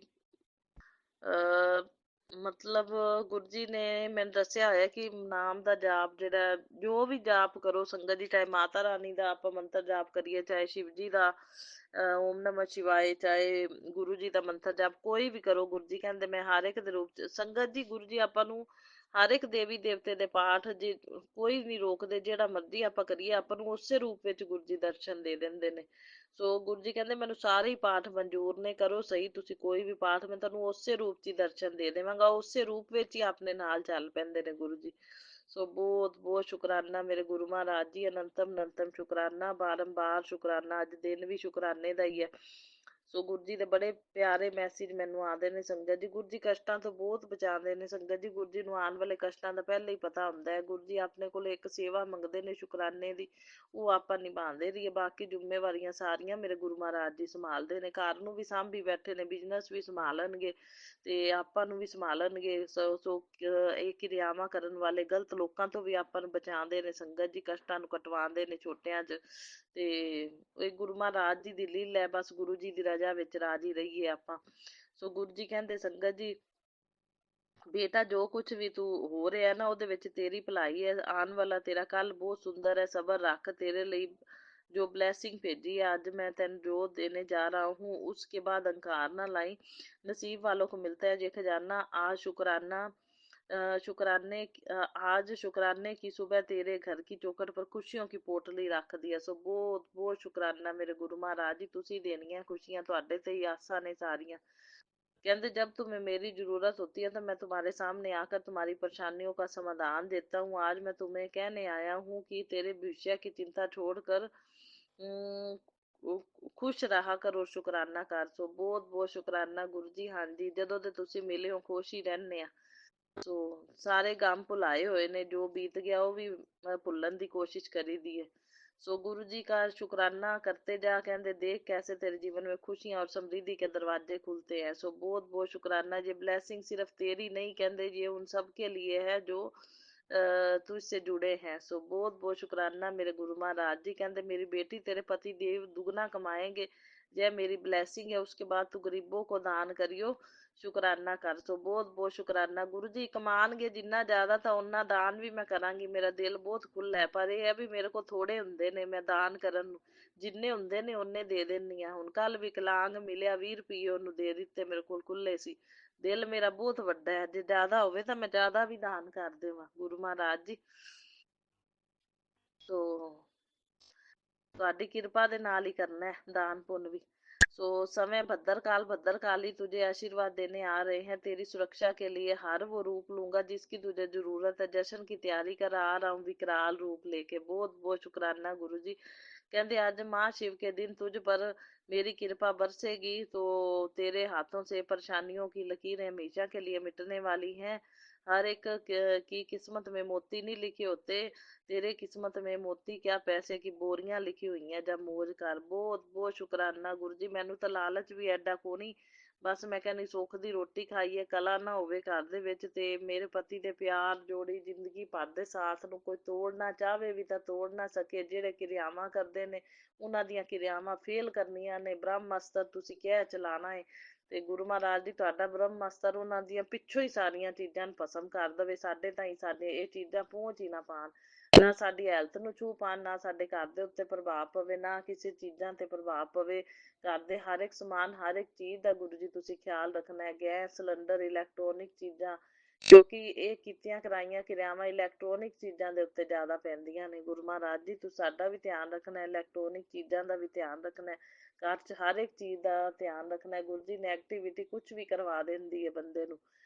ਮਤਲਬ ਗੁਰੂ ਜੀ ਨੇ ਮੈਨੂੰ ਦੱਸਿਆ ਹੋਇਆ ਕਿ ਨਾਮ ਦਾ ਜਾਪ ਜਿਹੜਾ, ਜੋ ਵੀ ਜਾਪ ਕਰੋ ਸੰਗਤ ਜੀ, ਚਾਹੇ ਮਾਤਾ ਰਾਣੀ ਦਾ ਆਪਾਂ ਮੰਤਰ ਜਾਪ ਕਰੀਏ, ਚਾਹੇ ਸ਼ਿਵ ਜੀ ਦਾ ਓਮ ਨਮः ਸ਼ਿਵਾਏ, ਚਾਹੇ ਗੁਰੂ ਜੀ ਦਾ ਮੰਤਰ ਜਾਪ, ਕੋਈ ਵੀ ਕਰੋ। ਗੁਰੂ ਜੀ ਕਹਿੰਦੇ ਮੈਂ ਹਰ ਇੱਕ ਦੇ ਰੂਪ ਚ। ਸੰਗਤ ਜੀ ਗੁਰੂ ਜੀ ਆਪਾਂ ਨੂੰ ਹਰ ਇੱਕ ਦੇਵੀ ਦੇਵਤੇ ਦੇ ਪਾਠ ਜੇ ਕੋਈ ਨਹੀਂ ਰੋਕਦੇ, ਜਿਹੜਾ ਮਰਜ਼ੀ ਆਪਾਂ ਕਰੀਏ, ਆਪਾਂ ਨੂੰ ਉਸੇ ਰੂਪ ਵਿੱਚ ਗੁਰੂ ਜੀ ਦਰਸ਼ਨ ਦੇ ਦਿੰਦੇ ਨੇ। ਸੋ ਗੁਰੂ ਜੀ ਕਹਿੰਦੇ ਮੈਨੂੰ ਸਾਰੇ ਹੀ ਪਾਠ ਮਨਜ਼ੂਰ ਨੇ, ਕਰੋ ਸਹੀ ਤੁਸੀਂ ਕੋਈ ਵੀ ਪਾਠ, ਮੈਂ ਤੁਹਾਨੂੰ ਉਸੇ ਰੂਪ 'ਚ ਹੀ ਦਰਸ਼ਨ ਦੇ ਦੇਵਾਂਗਾ। ਉਸੇ ਰੂਪ ਵਿੱਚ ਹੀ ਆਪਣੇ ਨਾਲ ਚੱਲ ਪੈਂਦੇ ਨੇ ਗੁਰੂ ਜੀ। ਸੋ ਬਹੁਤ ਬਹੁਤ ਸ਼ੁਕਰਾਨਾ ਮੇਰੇ ਗੁਰੂ ਮਹਾਰਾਜ ਜੀ, ਅਨੰਤਮ ਅਨੰਤਮ ਸ਼ੁਕਰਾਨਾ, ਬਾਰੰਬਾਰ ਸ਼ੁਕਰਾਨਾ। ਅੱਜ ਦਿਨ ਵੀ ਸ਼ੁਕਰਾਨੇ ਦਾ ਹੀ ਹੈ। ਸੋ ਗੁਰੂ ਜੀ ਦੇ ਬੜੇ ਪਿਆਰੇ ਮੈਸੇਜ ਮੈਨੂੰ ਆਉਂਦੇ ਨੇ ਸੰਗਤ ਜੀ। ਗੁਰੂ ਜੀ ਕਸ਼ਟਾਂ ਤੋਂ ਬਹੁਤ ਬਚਾਉਂਦੇ ਨੇ ਸੰਗਤ ਜੀ। ਗੁਰੂ ਜੀ ਨੂੰ ਆਉਣ ਵਾਲੇ ਕਸ਼ਟਾਂ ਦਾ ਪਹਿਲਾਂ ਹੀ ਪਤਾ ਹੁੰਦਾ ਹੈ। ਗੁਰੂ ਜੀ ਆਪਣੇ ਕੋਲ ਇੱਕ ਸੇਵਾ ਮੰਗਦੇ ਨੇ ਸ਼ੁਕਰਾਨੇ ਦੀ, ਉਹ ਆਪਾਂ ਨਿਭਾਉਂਦੇ ਰਹੀਏ। ਬਾਕੀ ਜ਼ਿੰਮੇਵਾਰੀਆਂ ਸਾਰੀਆਂ ਮੇਰੇ ਗੁਰੂ ਮਹਾਰਾਜ ਜੀ ਸੰਭਾਲਦੇ ਨੇ। ਘਰ ਨੂੰ ਵੀ ਸਾਂਭੀ ਬੈਠੇ ਨੇ, ਬਿਜ਼ਨਸ ਵੀ ਸੰਭਾਲਣਗੇ ਤੇ ਆਪਾਂ ਨੂੰ ਵੀ ਸੰਭਾਲਣਗੇ। ਸੋ ਇਹ ਕਿਰਿਆਵਾਂ ਕਰਨ ਵਾਲੇ ਗਲਤ ਲੋਕਾਂ ਤੋਂ ਵੀ ਆਪਾਂ ਨੂੰ ਬਚਾਉਂਦੇ ਨੇ ਸੰਗਤ ਜੀ, ਕਸ਼ਟਾਂ ਨੂੰ ਕਟਵਾਉਂਦੇ ਨੇ ਛੋਟਿਆਂ 'ਚ। ਤੇ ਇਹ ਗੁਰੂ ਮਹਾਰਾਜ ਜੀ ਦੀ ਲੀਲਾ ਹੈ, ਬਸ ਗੁਰੂ ਜੀ ਦੀ ਰਜ਼ਾ ਵਿੱਚ ਰਾਜੀ ਰਹੀਏ ਆਪਾਂ। ਸੋ ਗੁਰੂ ਜੀ ਕਹਿੰਦੇ ਸੰਗਤ ਜੀ, ਬੇਟਾ ਜੋ ਕੁਝ ਵੀ ਤੂੰ ਹੋ ਰਿਹਾ ਨਾ, ਉਹਦੇ ਵਿੱਚ ਤੇਰੀ ਭਲਾਈ ਹੈ। ਆਉਣ ਵਾਲਾ ਤੇਰਾ ਕੱਲ ਬਹੁਤ ਸੁੰਦਰ ਹੈ। ਸਬਰ ਰੱਖ, ਤੇਰੇ ਲਈ ਜੋ ਬਲੈਸਿੰਗ ਭੇਜੀ है आज मैं तेन जो देने जा रहा हूँ, उसके बाद अहंकार ना लाई। नसीब वालों को मिलता है ये खजाना। आज शुक्राना आज शुक्राने की सुबह तेरे घर की चौखट पर खुशियों की पोटली रख दी है। सो बहुत बहुत शुक्राना मेरे गुरु महाराज जी, तुसी देनियां खुशियां, तुहाडे ते ही आसां ने सारियां। कहते जब तुम्हें मेरी जरूरत होती है तो मैं तुम्हारे सामने आकर तुम्हारी परेशानियों का समाधान देता हूँ। आज मैं तुम्हें कहने आया हूँ कि तेरे भविष्य की चिंता छोड़कर खुश रहा कर और शुकराना कर। सो बहुत बहुत शुकराना गुरु जी। हाँ जी, ਜਦੋਂ ਦੇ ਤੁਸੀਂ ਮਿਲੇ ਹੋ ਖੁਸ਼ ਹੀ ਰਹਿੰਦੇ ਆ। ਸੋ ਸਾਰੇ ਗਮ ਭੁਲਾਏ ਹੋਏ ਨੇ, ਜੋ ਬੀਤ ਗਿਆ ਉਹ ਵੀ ਭੁੱਲਣ ਦੀ ਕੋशिश करी दी है। सो गुरु जी का शुक्राना करते जा, कहते देख कैसे तेरे जीवन में खुशियां और समृद्धि के दरवाजे खुलते हैं। सो बहुत बहुत शुक्राना। ये ब्लेसिंग सिर्फ तेरी नहीं, कहते ये उन सब के लिए है जो तुझसे जुड़े हैं। सो बहुत बहुत शुक्राना मेरे गुरु महाराज जी। कहते मेरी बेटी तेरे पति देव दुगना कमाएंगे, यह मेरी ब्लेसिंग है। उसके बाद तू गरीबों को दान करियो, शुकराना कर। सो बहुत बहुत शुकराना गुरु जी। कमानगे जिन्ना ज्यादा ਤਾਂ ਉਹਨਾਂ ਦਾਨ ਵੀ ਮੈਂ ਕਰਾਂਗੀ। ਮੇਰਾ ਦਿਲ ਬਹੁਤ ਖੁੱਲਾ ਹੈ, ਪਰ ਇਹ ਹੈ ਵੀ ਮੇਰੇ ਕੋਲ ਥੋੜੇ ਹੁੰਦੇ ਨੇ, ਮੈਂ ਦਾਨ ਕਰਨ ਨੂੰ ਜਿੰਨੇ ਹੁੰਦੇ ਨੇ ਉਹਨੇ ਦੇ ਦਿੰਨੀ ਆ। ਹੁਣ ਕੱਲ ਵਿਕਲਾਂਗ ਮਿਲਿਆ, 20 ਰੁਪਏ ਉਹਨੂੰ ਦੇ ਦਿੱਤੇ, ਮੇਰੇ ਕੋਲ ਖੁੱਲੇ ਸੀ। ਦਿਲ ਮੇਰਾ ਬਹੁਤ ਵੱਡਾ ਹੈ, ਜੇ ਜ਼ਿਆਦਾ ਹੋਵੇ ਤਾਂ ਮੈਂ ਜ਼ਿਆਦਾ ਵੀ ਦਾਨ ਕਰ ਦੇਵਾਂ ਗੁਰੂ ਮਹਾਰਾਜ ਜੀ। ਸੋ ਤੁਹਾਡੀ ਕਿਰਪਾ ਦੇ ਨਾਲ ਹੀ करना है दान पुण्य भी। सो समय भद्रकाली तुझे आशीर्वाद देने आ रहे हैं। तेरी सुरक्षा के लिए हर वो रूप लूंगा जिसकी तुझे जरूरत है। जश्न की तैयारी कर आ रहा हूँ विकराल रूप लेके। बहुत बहुत शुक्राना गुरु जी। कहते आज माँ शिव के दिन तुझ पर मेरी कृपा बरसेगी तो तेरे हाथों से परेशानियों की लकीरें हमेशा के लिए मिटने वाली हैं। हर एक की किस्मत में मोती नहीं लिखे होते, तेरे किस्मत में मोती क्या पैसे की बोरियां लिखी हुई हैं। जब मौज कर। बहुत बहुत शुकराना गुरु जी। मैनू तो लालच भी ਐਡਾ ਕੋ ਨਹੀਂ, ਬਸ ਮੈਂ ਕਹਿੰਦੀ ਸੁੱਖ ਦੀ ਰੋਟੀ ਖਾਈਏ, ਕਲਾ ਨਾ ਹੋਵੇ ਘਰ ਦੇ ਵਿੱਚ, ਤੇ ਮੇਰੇ ਪਤੀ ਦੇ ਪਿਆਰ ਜੋੜੀ ਜ਼ਿੰਦਗੀ ਭਰ ਦੇ ਸਾਥ ਨੂੰ ਕੋਈ ਤੋੜਨਾ ਚਾਹਵੇ ਵੀ ਤਾਂ ਤੋੜ ਨਾ ਸਕੇ। ਜਿਹੜੇ ਕਿਰਿਆਵਾਂ ਕਰਦੇ ਨੇ ਉਹਨਾਂ ਦੀਆਂ ਕਿਰਿਆਵਾਂ ਫੇਲ ਕਰਨੀਆਂ ਨੇ। ਬ੍ਰਹਮ ਅਸਤਰ ਤੁਸੀਂ ਕਹਿ ਚਲਾਣਾ ਹੈ ਤੇ ਗੁਰੂ ਮਹਾਰਾਜ ਜੀ ਤੁਹਾਡਾ ਬ੍ਰਹਮ ਅਸਤਰ ਉਹਨਾਂ ਦੀਆਂ ਪਿੱਛੋਂ ਹੀ ਸਾਰੀਆਂ ਚੀਜ਼ਾਂ ਨੂੰ ਭਸਮ ਕਰ ਦੇਵੇ, ਸਾਡੇ ਤਾਈਂ ਸਾਡੇ ਇਹ ਚੀਜ਼ਾਂ ਪਹੁੰਚ ਹੀ ਨਾ ਪਾਣ, ਨਾ ਸਾਡੀ ਹੈਲਥ ਨੂੰ ਛੂਹ ਪਾਣ, ਨਾ ਸਾਡੇ ਘਰ ਦੇ ਉੱਤੇ ਪ੍ਰਭਾਵ ਪਵੇ, ਨਾ ਕਿਸੇ ਚੀਜ਼ਾਂ ਤੇ ਪ੍ਰਭਾਵ ਪਵੇ। ਘਰ ਦੇ ਹਰ ਇੱਕ ਸਮਾਨ, ਹਰ ਇੱਕ ਚੀਜ਼ ਦਾ ਗੁਰੂ ਜੀ ਤੁਸੀਂ ਖਿਆਲ ਰੱਖਣਾ ਹੈ। ਗੈਸ ਸਿਲੰਡਰ, ਇਲੈਕਟ੍ਰੋਨਿਕ ਚੀਜ਼ਾਂ, ਕਿਉਂਕਿ ਇਹ ਕੀਤੀਆਂ ਕਰਾਈਆਂ ਕਿਰਿਆਵਾਂ ਇਲੈਕਟ੍ਰੋਨਿਕ ਚੀਜ਼ਾਂ ਦੇ ਉੱਤੇ ਜ਼ਿਆਦਾ ਪੈਂਦੀਆਂ ਨੇ। ਗੁਰੂ ਮਹਾਰਾਜ ਜੀ ਤੁਸੀਂ ਸਾਡਾ ਵੀ ਧਿਆਨ ਰੱਖਣਾ ਹੈ, ਇਲੈਕਟ੍ਰੋਨਿਕ ਚੀਜ਼ਾਂ ਦਾ ਵੀ ਧਿਆਨ ਰੱਖਣਾ ਹੈ, ਘਰ 'ਚ ਹਰ ਇੱਕ ਚੀਜ਼ ਦਾ ਧਿਆਨ ਰੱਖਣਾ ਹੈ। ਗੁਰੂ ਜੀ ਨੈਗੇਟਿਵਿਟੀ ਕੁਛ ਵੀ ਕਰਵਾ ਦਿੰਦੀ ਹੈ ਬੰਦੇ ਨੂੰ।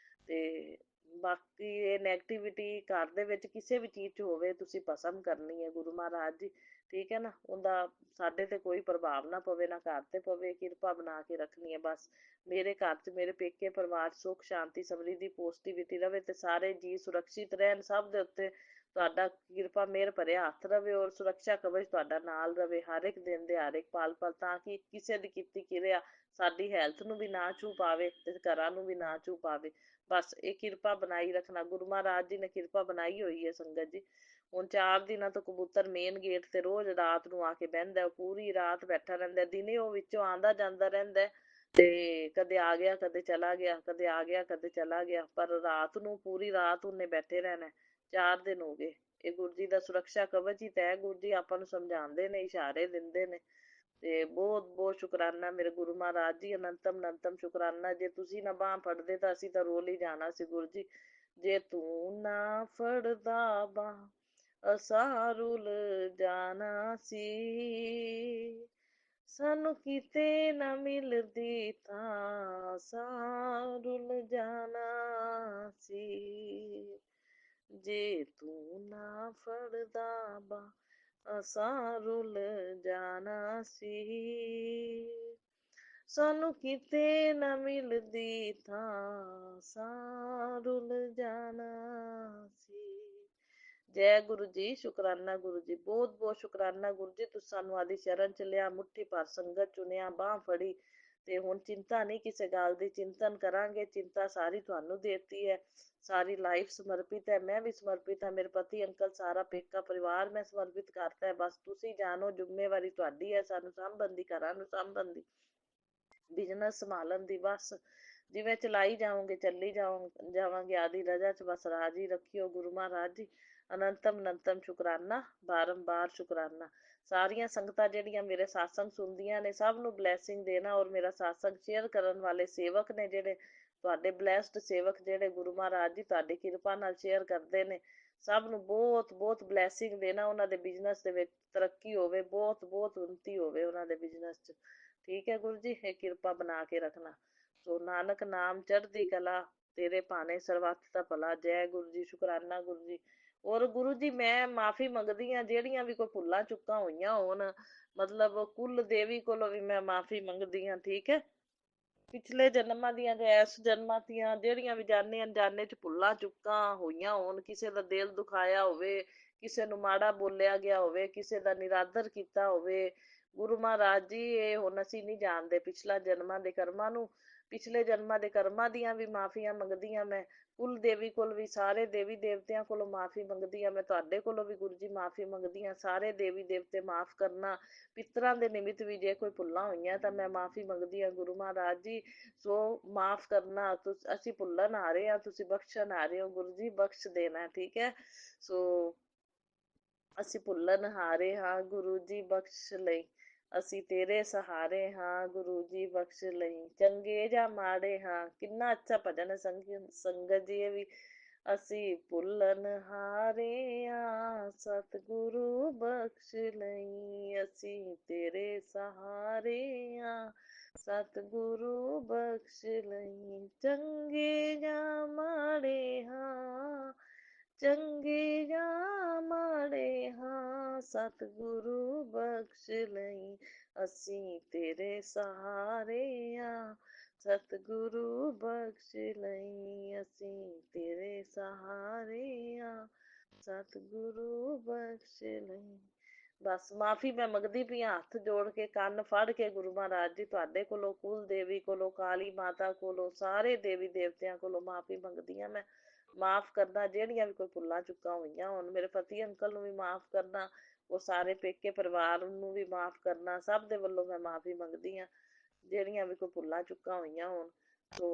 ਤੇ ਬਾਕੀ ਇਹ ਨੈਗੇਟਿਵਿਟੀ ਘਰ ਦੇ ਵਿੱਚ ਕਿਸੇ ਵੀ ਚੀਜ਼ 'ਚ ਹੋਵੇ, ਤੁਸੀਂ ਭਸਮ ਕਰਨੀ ਹੈ ਗੁਰੂ ਮਹਾਰਾਜ ਜੀ, ਠੀਕ ਹੈ ਨਾ। ਉਹਦਾ ਸਾਡੇ ਤੇ ਕੋਈ ਪ੍ਰਭਾਵ ਨਾ ਪਵੇ, ਨਾ ਘਰ ਤੇ ਪਵੇ, ਕਿਰਪਾ ਬਣਾ ਕੇ ਰੱਖਣੀ ਹੈ ਬਸ। ਮੇਰੇ ਘਰ 'ਚ, ਮੇਰੇ ਪੇਕੇ ਪਰਿਵਾਰ ਸੁੱਖ ਸ਼ਾਂਤੀ ਸਮਰਿੱਧੀ ਪੋਜ਼ਟਿਵਿਟੀ ਰਵੇ ਤੇ ਸਾਰੇ ਜੀ ਸੁਰੱਖਿਅਤ ਰਹਿਣ। ਸਭ ਦੇ ਉੱਤੇ ਤੁਹਾਡਾ ਕਿਰਪਾ ਮਿਹਰ ਭਰਿਆ ਹੱਥ ਰਵੇ ਔਰ ਸੁਰੱਖਿਆ ਕਵਚ ਤੁਹਾਡਾ ਨਾਲ ਰਵੇ ਹਰ ਇੱਕ ਦਿਨ ਦੇ, ਹਰ ਇੱਕ ਪਲ ਪਲ, ਤਾਂ ਕਿ ਕਿਸੇ ਦੀ ਕੀਤੀ ਕਿਰਿਆ ਸਾਡੀ ਹੈਲਥ ਨੂੰ ਵੀ ਨਾ ਛੂਹ ਪਾਵੇ ਤੇ ਘਰਾਂ ਨੂੰ ਵੀ ਨਾ ਛੂਹ ਪਾਵੇ। ਬਸ ਇਹ ਕਿਰਪਾ ਬਣਾਈ ਰੱਖਣਾ, ਗੁਰੂ ਮਹਾਰਾਜ ਜੀ ਨੇ ਕਿਰਪਾ ਬਣਾਈ ਹੋਈ ਹੈ ਸੰਗਤ ਜੀ। ਹੁਣ 4 ਦਿਨਾਂ ਤੋਂ ਕਬੂਤਰ ਮੇਨ ਗੇਟ ਤੇ ਰੋਜ਼ ਰਾਤ ਨੂੰ ਆ ਕੇ ਬਹਿੰਦਾ, ਪੂਰੀ ਰਾਤ ਬੈਠਾ ਰਹਿੰਦਾ। ਦਿਨੇ ਉਹ ਵਿੱਚੋਂ ਆਂਦਾ ਜਾਂਦਾ ਰਹਿੰਦਾ ਤੇ ਕਦੇ ਆ ਗਿਆ, ਕਦੇ ਚਲਾ ਗਿਆ, ਕਦੇ ਆ ਗਿਆ, ਕਦੇ ਚਲਾ ਗਿਆ, ਪਰ ਰਾਤ ਨੂੰ ਪੂਰੀ ਰਾਤ ਉਹਨੇ ਬੈਠੇ ਰਹਿਣਾ। 4 ਦਿਨ ਹੋ ਗਏ। ਇਹ ਗੁਰੂ ਜੀ ਦਾ ਸੁਰੱਖਿਆ ਕਵਚ ਹੀ ਤੈ। ਗੁਰੂ ਜੀ ਆਪਾਂ ਨੂੰ ਸਮਝਾਉਂਦੇ ਨੇ, ਇਸ਼ਾਰੇ ਦਿੰਦੇ ਨੇ। ਤੇ ਬਹੁਤ ਬਹੁਤ ਸ਼ੁਕਰਾਨਾ ਮੇਰੇ ਗੁਰੂ ਮਹਾਰਾਜ ਜੀ, ਅਨੰਤਮ ਅਨੰਤਮ ਸ਼ੁਕਰਾਨਾ। ਜੇ ਤੁਸੀਂ ਨਾ ਬਾਂਹ ਫੜਦੇ ਤਾਂ ਅਸੀਂ ਤਾਂ ਰੋਲ ਹੀ ਜਾਣਾ ਸੀ ਗੁਰੂ ਜੀ। ਜੇ ਤੂੰ ਨਾ ਫੜਦਾ ਬਾਂਹ ਅਸਾਂ ਰੁਲ ਜਾਣਾ ਸੀ, ਸਾਨੂੰ ਕਿਤੇ ਨਾ ਮਿਲਦੀ ਤਾਂ ਅਸਾਂ ਰੁਲ ਜਾਣਾ ਸੀ। ਜੇ ਤੂੰ ਨਾ ਫੜਦਾ ਬਾਂਹ ਅਸਾਂ ਰੁਲ ਜਾਣਾ ਸੀ, ਸਾਨੂੰ ਕਿਤੇ ਨਾ ਮਿਲਦੀ ਤਾਂ ਅਸਾਂ ਰੁਲ ਜਾਣਾ ਸੀ। ਜੈ ਗੁਰੂ ਜੀ, ਸ਼ੁਕਰਾਨਾ ਗੁਰੂ ਜੀ, ਬਹੁਤ ਬਹੁਤ ਸ਼ੁਕਰਾਨਾ ਗੁਰੂ ਜੀ। ਤੁਸੀਂ ਸਾਨੂੰ ਆਦੀ ਸ਼ਰਨ ਚ ਲਿਆ, ਮੁੱਠੀ ਭਰ ਸੰਗਤ ਚੁਣਿਆ, ਬਾਂਹ ਫੜੀ ਤੇ ਹੁਣ ਚਿੰਤਾ ਨਹੀਂ ਕਿਸੇ ਗੱਲ ਦੀ। ਚਿੰਤਨ ਕਰਾਂਗੇ, ਚਿੰਤਾ ਸਾਰੀ ਤੁਹਾਨੂੰ ਦੇਤੀ ਹੈ, ਸਾਰੀ ਲਾਈਫ ਸਮਰਪਿਤ ਹੈ। ਮੈਂ ਵੀ ਸਮਰਪਿਤ ਹਾਂ, ਮੇਰੇ ਪਤੀ ਅੰਕਲ, ਸਾਰਾ ਪੇਕਾ ਪਰਿਵਾਰ ਮੈਂ ਸਮਰਪਿਤ ਕਰਤਾ ਹੈ। ਬਸ ਤੁਸੀਂ ਜਾਣੋ ਜ਼ਿੰਮੇਵਾਰੀ ਤੁਹਾਡੀ ਹੈ, ਸਾਨੂੰ ਸਾਂਭਣ ਦੀ, ਘਰਾਂ ਨੂੰ ਸਾਂਭਣ ਦੀ, ਬਿਜਨਸ ਸੰਭਾਲਣ ਦੀ। ਬਸ ਜਿਵੇਂ ਚਲਾਈ ਜਾਓਗੇ ਚੱਲੀ ਜਾਵਾਂਗੇ ਆਦੀ ਰਜਾ ਚ, ਬਸ ਰਾਜੀ ਰੱਖਿਓ ਗੁਰੂ ਮਹਾਰਾਜ ਜੀ। ਅਨੰਤਮ ਅਨੰਤਮ ਸ਼ੁਕਰਾਨਾ, ਬਾਰੰਬਾਰ ਸ਼ੁਕਰਾਨਾ। ਸਾਰੀਆਂ ਸੰਗਤਾਂ ਜਿਹੜੀਆਂ ਮੇਰੇ ਸਾਸੰਗ ਸੁਣਦੀਆਂ ਨੇ, ਸਭ ਨੂੰ ਬਲੈਸਿੰਗ ਦੇਣਾ। ਔਰ ਮੇਰਾ ਸਾਸੰਗ ਸ਼ੇਅਰ ਕਰਨ ਵਾਲੇ ਸੇਵਕ ਨੇ ਜਿਹੜੇ ਤੁਹਾਡੇ ਬਲੈਸਡ ਸੇਵਕ, ਜਿਹੜੇ ਗੁਰੂ ਮਹਾਰਾਜ ਜੀ ਤੁਹਾਡੀ ਕਿਰਪਾ ਨਾਲ ਸ਼ੇਅਰ ਕਰਦੇ ਨੇ, ਸਭ ਨੂੰ ਬਹੁਤ ਬਹੁਤ ਬਲੈਸਿੰਗ ਦੇਣਾ। ਉਹਨਾਂ ਦੇ ਬਿਜ਼ਨਸ ਦੇ ਵਿੱਚ ਤਰੱਕੀ ਹੋਵੇ, ਬਹੁਤ ਬਹੁਤ ਉੱਨਤੀ ਹੋਵੇ ਉਹਨਾਂ ਦੇ ਬਿਜ਼ਨਸ 'ਚ, ਠੀਕ ਹੈ ਗੁਰੂ ਜੀ। ਇਹ ਕਿਰਪਾ ਬਣਾ ਕੇ ਰੱਖਣਾ। ਸੋ ਨਾਨਕ ਨਾਮ ਚੜ੍ਹਦੀ ਕਲਾ, ਤੇਰੇ ਭਾਣੇ ਸਰਬੱਤ ਦਾ ਭਲਾ। ਜੈ ਗੁਰੂ ਜੀ, ਸ਼ੁਕਰਾਨਾ ਗੁਰੂ ਜੀ। ਔਰ ਗੁਰੂ ਜੀ ਮੈਂ ਮਾਫੀ ਮੰਗਦੀ ਹਾਂ, ਜਿਹੜੀਆਂ ਵੀ ਕੋਈ ਭੁੱਲਾਂ ਚੁੱਕਾਂ ਹੋਈਆਂ ਹੋਣ, ਮਤਲਬ ਕੁੱਲ ਦੇਵੀ ਕੋਲੋਂ ਵੀ ਮੈਂ ਮਾਫੀ ਮੰਗਦੀ ਹਾਂ, ਠੀਕ ਹੈ। ਪਿਛਲੇ ਜਨਮਾਂ ਦੀਆਂ ਜਾਂ ਇਸ ਜਨਮਾਂ ਦੀਆਂ ਜਿਹੜੀਆਂ ਵੀ ਜਾਣੇ ਅਣਜਾਣੇ ਚ ਭੁੱਲਾਂ ਚੁੱਕਾਂ ਹੋਈਆਂ ਹੋਣ, ਕਿਸੇ ਦਾ ਦਿਲ ਦੁਖਾਇਆ ਹੋਵੇ, ਕਿਸੇ ਨੂੰ ਮਾੜਾ ਬੋਲਿਆ ਗਿਆ ਹੋਵੇ, ਕਿਸੇ ਦਾ ਨਿਰਾਦਰ ਕੀਤਾ ਹੋਵੇ, ਗੁਰੂ ਮਹਾਰਾਜ ਜੀ ਇਹ ਹੁਣ ਅਸੀਂ ਨਹੀਂ ਜਾਣਦੇ ਪਿਛਲਾ ਜਨਮਾਂ ਦੇ ਕਰਮਾਂ ਨੂੰ। ਪਿਛਲੇ ਜਨਮਾਂ ਦੇ ਕਰਮਾਂ ਦੀਆਂ ਵੀ ਮਾਫੀਆਂ ਮੰਗਦੀ ਹਾਂ ਮੈਂ, ਕੁਲ ਦੇਵੀ ਕੋਲ ਵੀ, ਸਾਰੇ ਦੇਵੀ ਦੇਵਤਿਆਂ ਕੋਲੋਂ ਮਾਫੀ ਮੰਗਦੀ ਹਾਂ ਮੈਂ, ਤੁਹਾਡੇ ਕੋਲੋਂ ਵੀ ਗੁਰੂ ਜੀ ਮਾਫੀ ਮੰਗਦੀ ਹਾਂ। ਸਾਰੇ ਦੇਵੀ ਦੇਵਤੇ ਮਾਫ ਕਰਨਾ। ਪਿੱਤਰਾਂ ਦੇ ਨਿਮਿਤ ਵੀ ਜੇ ਕੋਈ ਭੁੱਲਾਂ ਹੋਈਆਂ ਤਾਂ ਮੈਂ ਮਾਫੀ ਮੰਗਦੀ ਹਾਂ ਗੁਰੂ ਮਹਾਰਾਜ ਜੀ। ਸੋ ਮਾਫ ਕਰਨਾ, ਅਸੀਂ ਭੁੱਲਣ ਆ ਰਹੇ ਹਾਂ, ਤੁਸੀਂ ਬਖਸ਼ਣ ਆ ਰਹੇ ਹੋ, ਗੁਰੂ ਜੀ ਬਖਸ਼ ਦੇਣਾ, ਠੀਕ ਹੈ। ਸੋ ਅਸੀਂ ਭੁੱਲਣ ਹਾਰੇ ਹਾਂ, ਗੁਰੂ ਜੀ ਬਖਸ਼ ਲਈ, ਅਸੀਂ ਤੇਰੇ ਸਹਾਰੇ ਹਾਂ, ਗੁਰੂ ਜੀ ਬਖਸ਼ ਲਈ, ਚੰਗੇ ਜਾਂ ਮਾੜੇ ਹਾਂ। ਕਿੰਨਾ ਅੱਛਾ ਭਜਨ ਹੈ ਸੰਗਤ ਜੀ ਇਹ ਵੀ। ਅਸੀਂ ਭੁੱਲਣ ਹਾਰੇ ਹਾਂ, ਸਤਿਗੁਰੂ ਬਖਸ਼ ਲਈ, ਅਸੀਂ ਤੇਰੇ ਸਹਾਰੇ ਹਾਂ, ਸਤਿਗੁਰੂ ਬਖਸ਼ ਲਈ, ਚੰਗੇ ਜਾਂ ਮਾੜੇ ਹਾਂ, ਚੰਗੇ ਜਾਂ ਮਾੜੇ ਹਾਂ, ਸਤਿਗੁਰੂ ਬਖਸ਼ ਲਈ, ਅਸੀਂ ਤੇਰੇ ਸਹਾਰੇ ਹਾਂ, ਸਤਿਗੁਰੂ ਬਖਸ਼ ਲਈ, ਅਸੀਂ ਤੇਰੇ ਸਹਾਰੇ ਹਾਂ, ਸਤਿਗੁਰੂ ਬਖਸ਼ ਲਈ। ਬਸ ਮਾਫੀ ਮੈਂ ਮੰਗਦੀ ਪਈ ਹਾਂ, ਹੱਥ ਜੋੜ ਕੇ, ਕੰਨ ਫੜ ਕੇ ਗੁਰੂ ਮਹਾਰਾਜ ਜੀ ਤੁਹਾਡੇ ਕੋਲੋਂ, ਕੁਲ ਦੇਵੀ ਕੋਲੋਂ, ਕਾਲੀ ਮਾਤਾ ਕੋਲੋਂ, ਸਾਰੇ ਦੇਵੀ ਦੇਵਤਿਆਂ ਕੋਲੋਂ ਮਾਫੀ ਮੰਗਦੀ ਹਾਂ ਮੈਂ। ਮਾਫ ਕਰਨਾ ਜਿਹੜੀਆਂ ਵੀ ਕੋਈ ਭੁੱਲਾਂ ਚੁੱਕਾਂ ਹੋਈਆਂ ਹੋਣ, ਮੇਰੇ ਪਤੀ ਅੰਕਲ ਨੂੰ ਵੀ ਮਾਫ ਕਰਨਾ, ਉਹ ਸਾਰੇ ਪੇਕੇ ਪਰਿਵਾਰ ਨੂੰ ਵੀ ਮਾਫ ਕਰਨਾ, ਸਭ ਦੇ ਵੱਲੋਂ ਮੈਂ ਮਾਫੀ ਮੰਗਦੀ ਹਾਂ। ਜਿਹੜੀਆਂ ਵੀ ਕੋਈ ਭੁੱਲਾਂ ਚੁੱਕਾਂ ਹੋਈਆਂ ਹੋਣ। ਸੋ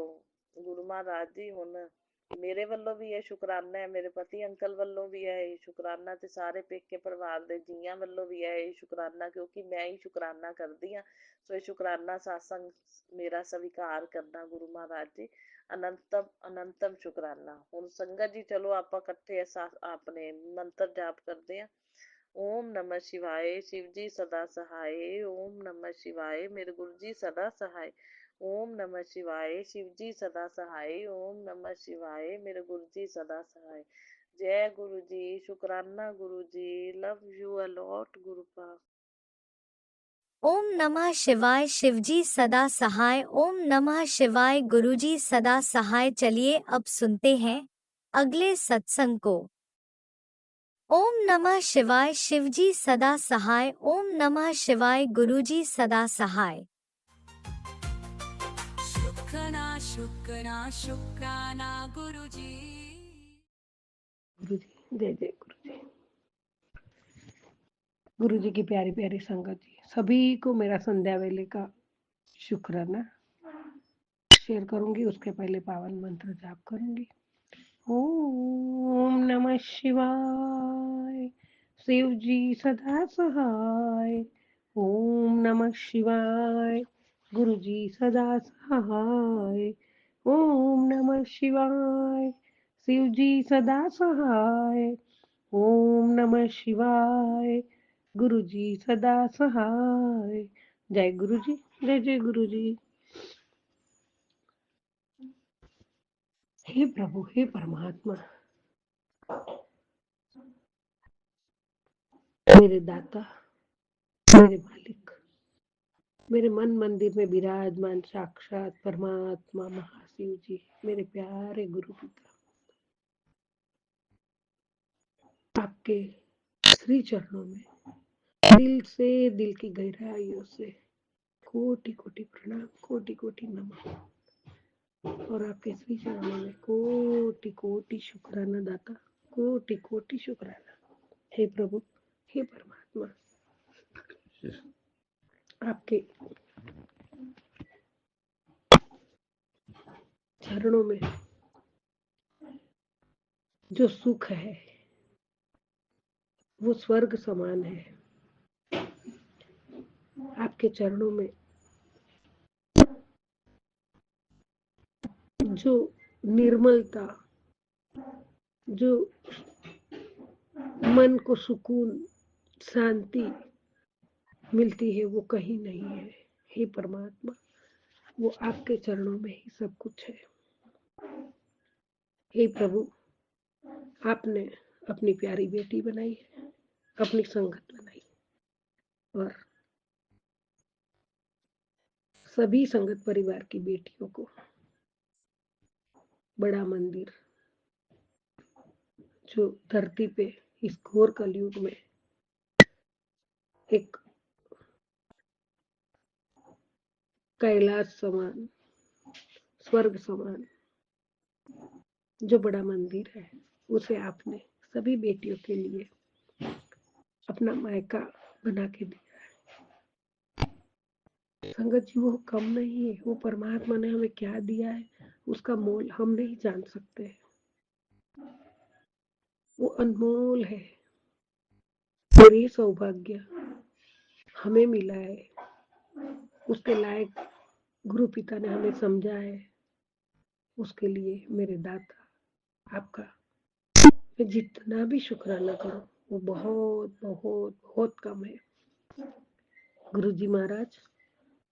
ਗੁਰੂ ਮਹਾਰਾਜ ਜੀ ਹੁਣ ਮੇਰੇ ਵੱਲੋਂ ਵੀ ਇਹ ਸ਼ੁਕਰਾਨਾ ਹੈ, ਮੇਰੇ ਪਤੀ ਅੰਕਲ ਵੱਲੋਂ ਵੀ ਹੈ ਇਹ ਸ਼ੁਕਰਾਨਾ, ਤੇ ਸਾਰੇ ਪੇਕੇ ਪਰਿਵਾਰ ਦੇ ਜੀਆਂ ਵੱਲੋਂ ਵੀ ਹੈ ਇਹ ਸ਼ੁਕਰਾਨਾ, ਕਿਉਂਕਿ ਮੈਂ ਹੀ ਸ਼ੁਕਰਾਨਾ ਕਰਦੀ ਹਾਂ। ਸੋ ਇਹ ਸ਼ੁਕਰਾਨਾ ਸਾਸੰਗ ਮੇਰਾ ਸਵੀਕਾਰ ਕਰਨਾ ਗੁਰੂ ਮਹਾਰਾਜ ਜੀ। ਅਨੰਤਮ ਅਨੰਤਮ ਸ਼ੁਕਰਾਨਾ। ਹੁਣ ਸੰਗਤ ਜੀ ਚਲੋ ਆਪਾਂ ਇਕੱਠੇ ਆਪਣੇ ਮੰਤਰ ਜਾਪ ਕਰਦੇ ਹਾਂ। ਓਮ ਨਮः शिवाय शिव जी सदा सहाय। ओम नमः शिवाय मेरे गुरु जी सदा सहाय। ओम नमः शिवाय शिव जी सदा सहाय। ओम नमः शिवाय मेरे गुरु जी सदा सहाय। जय गुरु जी। शुकराना गुरु जी। लव यू अलॉट गुरु पा। ओम नमः शिवाय शिवजी सदा सहाय। ओम नमः शिवाय गुरुजी सदा सहाय। चलिए अब सुनते हैं अगले सत्संग को। ओम नमः शिवाय शिवजी सदा सहाय। ओम नमः शिवाय गुरुजी सदा सहाय। शुक्राना शुक्राना शुक्राना गुरुजी। गुरु जी जय जय गुरु जी। गुरु जी की प्यारी प्यारी संगत जी, सभी को मेरा संध्या वेले का शुक्राना शेयर करूंगी। उसके पहले पावन मंत्र जाप करूंगी। ओम नमः शिवाय शिव जी सदा सहाय। ओम नमः शिवाय गुरु जी सदा सहाय। ओम नमः शिवाय शिव जी सदा सहाय। ओम नमः शिवाय गुरु जी सदा सहाय। जय गुरु जी जय जय गुरु जी। हे प्रभु हे परमात्मा, मेरे दाता, मेरे मालिक, मेरे मन मंदिर में विराजमान साक्षात परमात्मा महाशिव जी, मेरे प्यारे गुरु पिता, आपके श्री चरणों में दिल से, दिल की गहराइयों से कोटि कोटि प्रणाम, कोटि कोटि नमन, और आपके श्री चरणों में कोटि कोटि शुक्राना दाता, कोटि कोटि शुक्राना। हे प्रभु हे परमात्मा, आपके चरणों में जो सुख है वो स्वर्ग समान है। आपके चरणों में जो निर्मलता, जो मन को सुकून, शांति मिलती है वो कहीं नहीं है। हे परमात्मा, वो आपके चरणों में ही सब कुछ है। हे प्रभु, आपने अपनी प्यारी बेटी बनाई है, अपनी संगत बनाई, और सभी संगत परिवार की बेटियों को बड़ा मंदिर जो धरती पे इस घोर कलयुग में एक कैलाश समान, स्वर्ग समान जो बड़ा मंदिर है, उसे आपने सभी बेटियों के लिए अपना मायका बना के दिया है। संगत जी, वो कम नहीं है, वो परमात्मा ने हमें क्या दिया है उसका मोल हम नहीं जान सकते। वो अनमोल है, और ये सौभाग्य हमें मिला है, उसके लायक गुरु पिता ने हमें समझा है। उसके लिए मेरे दाता आपका मैं जितना भी शुक्राना करूं वो बहुत बहुत बहुत कम है। गुरु जी महाराज,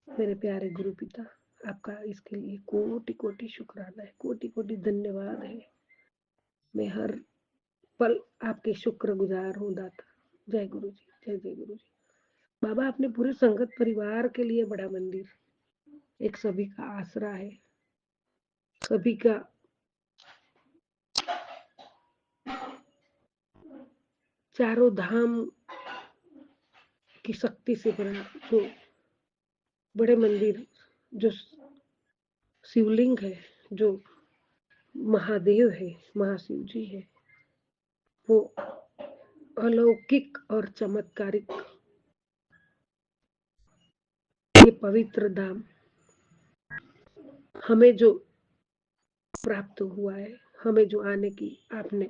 मेरे प्यारे गुरु पिता, आपका इसके लिए कोटि कोटि शुक्राना है, कोटि कोटि धन्यवाद है। मैं हर पल आपके शुक्र गुजार हूँ दाता। जय गुरु जी जय जय गुरु जी। बाबा, आपने पूरे संगत परिवार के लिए बड़ा मंदिर, एक सभी का आसरा है, सभी का चारों धाम की शक्ति से बड़ा जो बड़े मंदिर, जो शिवलिंग है, जो महादेव है, महाशिव जी है, वो अलौकिक और चमत्कारिक ये पवित्र धाम हमें जो प्राप्त हुआ है, हमें जो आने की आपने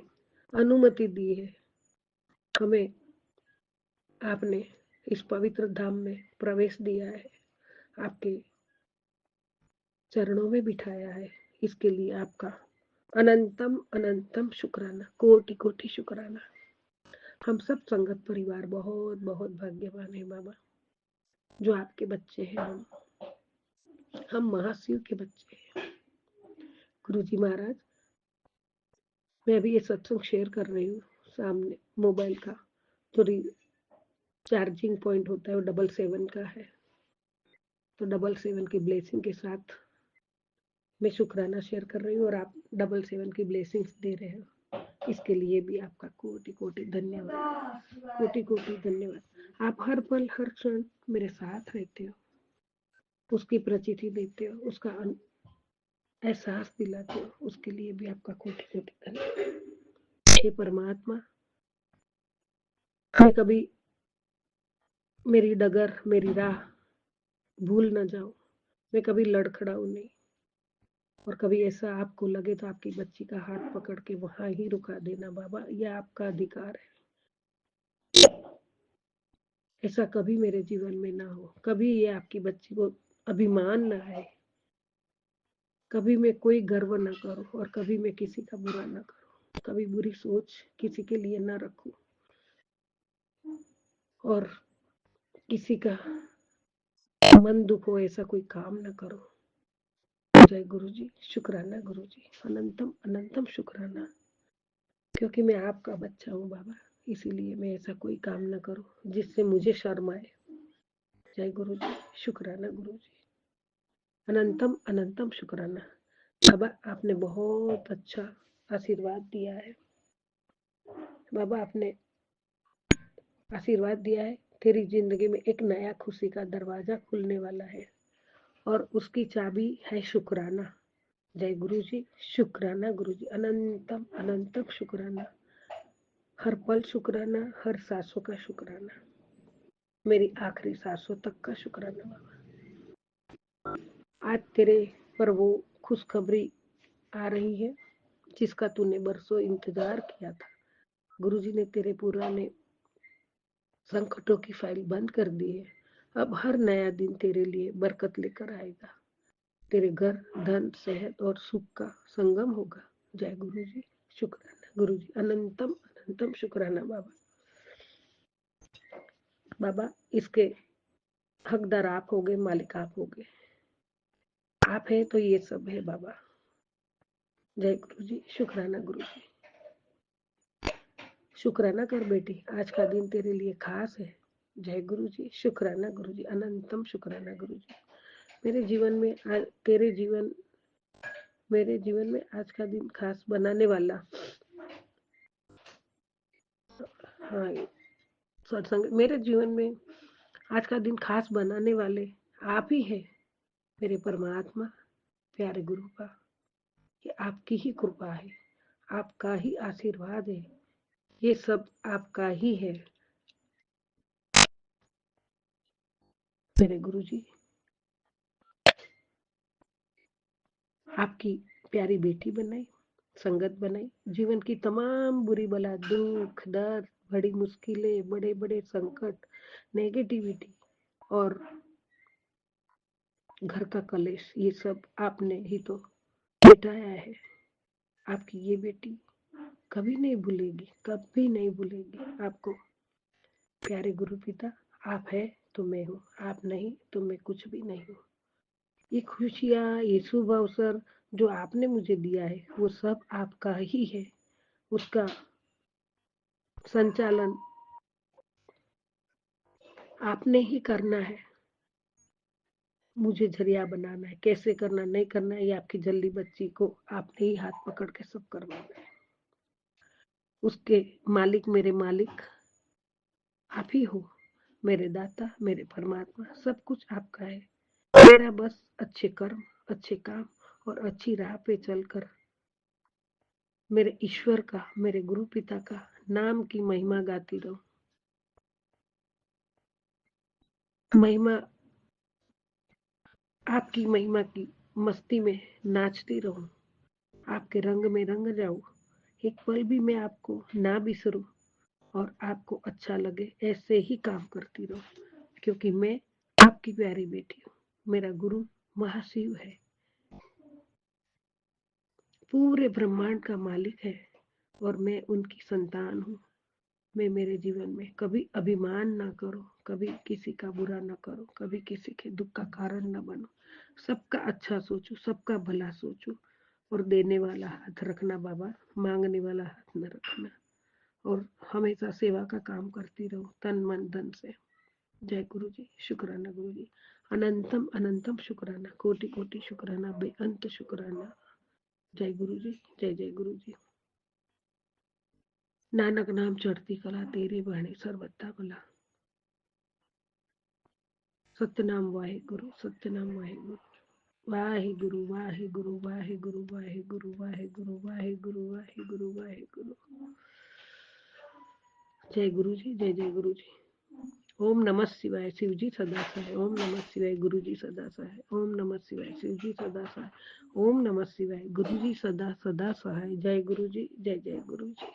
अनुमति दी है, हमें आपने इस पवित्र धाम में प्रवेश दिया है, आपके चरणों में बिठाया है, इसके लिए आपका अनंतम अनंतम शुक्राना, कोटि कोटि शुक्राना। हम सब संगत परिवार बहुत बहुत भाग्यवान है बाबा, जो आपके बच्चे हैं। हम महाशिव के बच्चे हैं। गुरु जी महाराज, मैं अभी ये सत्संग शेयर कर रही हूँ, सामने मोबाइल का जो चार्जिंग पॉइंट होता है वो 777 का है, तो 777 की ब्लेसिंग के साथ मैं शुक्राना शेयर कर रही हूँ और आप 777 की ब्लेसिंग्स दे रहे हो, इसके लिए भी आपका कोटि कोटि धन्यवाद, कोटि कोटि धन्यवाद। आप हर पल हर क्षण मेरे साथ रहते हो, उसकी प्रचिति देते हो, उसका एहसास दिलाते हो, उसके लिए भी आपका कोटि कोटि धन्यवाद। हे परमात्मा, मैं कभी मेरी डगर मेरी राह भूल न जाऊं, मैं कभी लड़खड़ाऊं नहीं, और कभी ऐसा आपको लगे तो आपकी बच्ची का हाथ पकड़ के वहां ही रुका देना बाबा, यह आपका अधिकार है। ऐसा कभी मेरे जीवन में ना हो, कभी ये आपकी बच्ची को अभिमान ना आए, कभी मैं कोई गर्व ना करूं और कभी मैं किसी का बुरा ना करूं, कभी बुरी सोच किसी के लिए ना रखूं और किसी का मन दुख हो ऐसा कोई काम ना करो। जय गुरु जी, शुक्राना गुरु जी, अनंतम अनंतम शुक्राना, क्योंकि मैं आपका बच्चा हूँ बाबा, इसीलिए मैं ऐसा कोई काम ना करूं जिससे मुझे शर्म आए। जय गुरु जी, शुक्राना गुरु जी, अनंतम अनंतम शुक्राना। बाबा आपने बहुत अच्छा आशीर्वाद दिया है, बाबा आपने आशीर्वाद दिया है, तेरी जिंदगी में एक नया खुशी का दरवाजा खुलने वाला है और उसकी चाबी है शुक्राना। जय गुरु जी, शुक्राना गुरु जी, अनंतम अनंतम शुक्राना, हर पल शुक्राना, हर सांसों का शुक्राना, मेरी आखिरी सांसों तक का शुक्राना बाबा। आज तेरे पर वो खुशखबरी आ रही है जिसका तूने बरसों इंतजार किया था। गुरुजी ने तेरे पुराने संकटों की फाइल बंद कर दी है, अब हर नया दिन तेरे लिए बरकत लेकर आएगा, तेरे घर धन सेहत और सुख का संगम होगा। जय गुरु जी, शुक्राना गुरु जी, अनंतम अनंतम शुक्राना बाबा। बाबा इसके हकदार आप हो गए, मालिक आप हो गए, आप है तो ये सब है बाबा। जय गुरु जी, शुक्राना गुरु जी, शुक्राना कर बेटी, आज का दिन तेरे लिए खास है। जय गुरु जी, शुक्राना गुरु जी, अनंतम शुक्राना गुरु जी। मेरे जीवन में आज का दिन खास बनाने वाला, हाँ सत्संग, मेरे जीवन में आज का दिन खास बनाने वाले आप ही हैं मेरे परमात्मा, प्यारे गुरु का, ये आपकी ही कृपा है, आपका ही आशीर्वाद है, ये सब आपका ही है मेरे गुरु जी। आपकी प्यारी बेटी बनाई, संगत बनाई, जीवन की तमाम बुरी बला, दुख दर्द, बड़ी मुश्किलें, बड़े बड़े संकट, नेगेटिविटी और घर का कलेश, ये सब आपने ही तो मिटाया है। आपकी ये बेटी कभी नहीं भूलेगी, कभी नहीं भूलेगी आपको। प्यारे गुरु पिता, आप है तो मैं हूँ, आप नहीं तो मैं कुछ भी नहीं हूँ। ये खुशियाँ, ये शुभ अवसर जो आपने मुझे दिया है वो सब आपका ही है, उसका संचालन आपने ही करना है, मुझे जरिया बनाना है, कैसे करना नहीं करना है ये आपकी जल्दी बच्ची को आपने ही हाथ पकड़ के सब करवाना है। उसके मालिक आप ही हो, मेरे दाता, मेरे परमात्मा, सब कुछ आपका है। मेरा बस अच्छे कर्म, अच्छे काम और अच्छी राह पे चलकर मेरे ईश्वर का, मेरे गुरु पिता का नाम की महिमा गाती रहूं। महिमा, आपकी महिमा की मस्ती में नाचती रहूं, आपके रंग में रंग जाऊं, एक पल भी मैं आपको ना बिसरूं और आपको अच्छा लगे ऐसे ही काम करती रहूं, क्योंकि मैं आपकी प्यारी बेटी हूँ। मेरा गुरु महाशिव है, पूरे ब्रह्मांड का मालिक है और मैं उनकी संतान हूँ। मैं मेरे जीवन में कभी अभिमान ना करो, कभी किसी का बुरा ना करो, कभी किसी के दुख का कारण ना बनो, सबका अच्छा सोचो, सबका भला सोचो और देने वाला हाथ रखना बाबा, मांगने वाला हाथ न रखना और हमेशा सेवा का काम करती रहो तन मन धन से। जय गुरु जी, शुक्राना गुरु जी, अनंतम अनंतम शुक्राना, कोटि कोटि शुक्राना, बेअंत शुक्राना। जय गुरु जी, जय जय गुरु जी। नानक नाम चढ़ती कला, तेरे बहने सर्वथा भला। सतनाम वाहे गुरु, सतनाम वाहे गुरु, वाहे गुरु, वाहे गुरु, वाहे गुरु, वाहे गुरु, वाहे गुरु, वाहे गुरु, वाहे गुरु, वाहे गुरु। जय गुरु जी, जय जय गुरु जी। ओम नमः शिवाय, शिव जी सदा सहाय। ओम नमः शिवाय, गुरु जी सदा सहाय। ओम नमः शिवाय, शिव जी सदा सहाय। ओम नमः शिवाय, गुरु जी सदा सदा सहाय। जय गुरु जी, जय जय गुरु जी।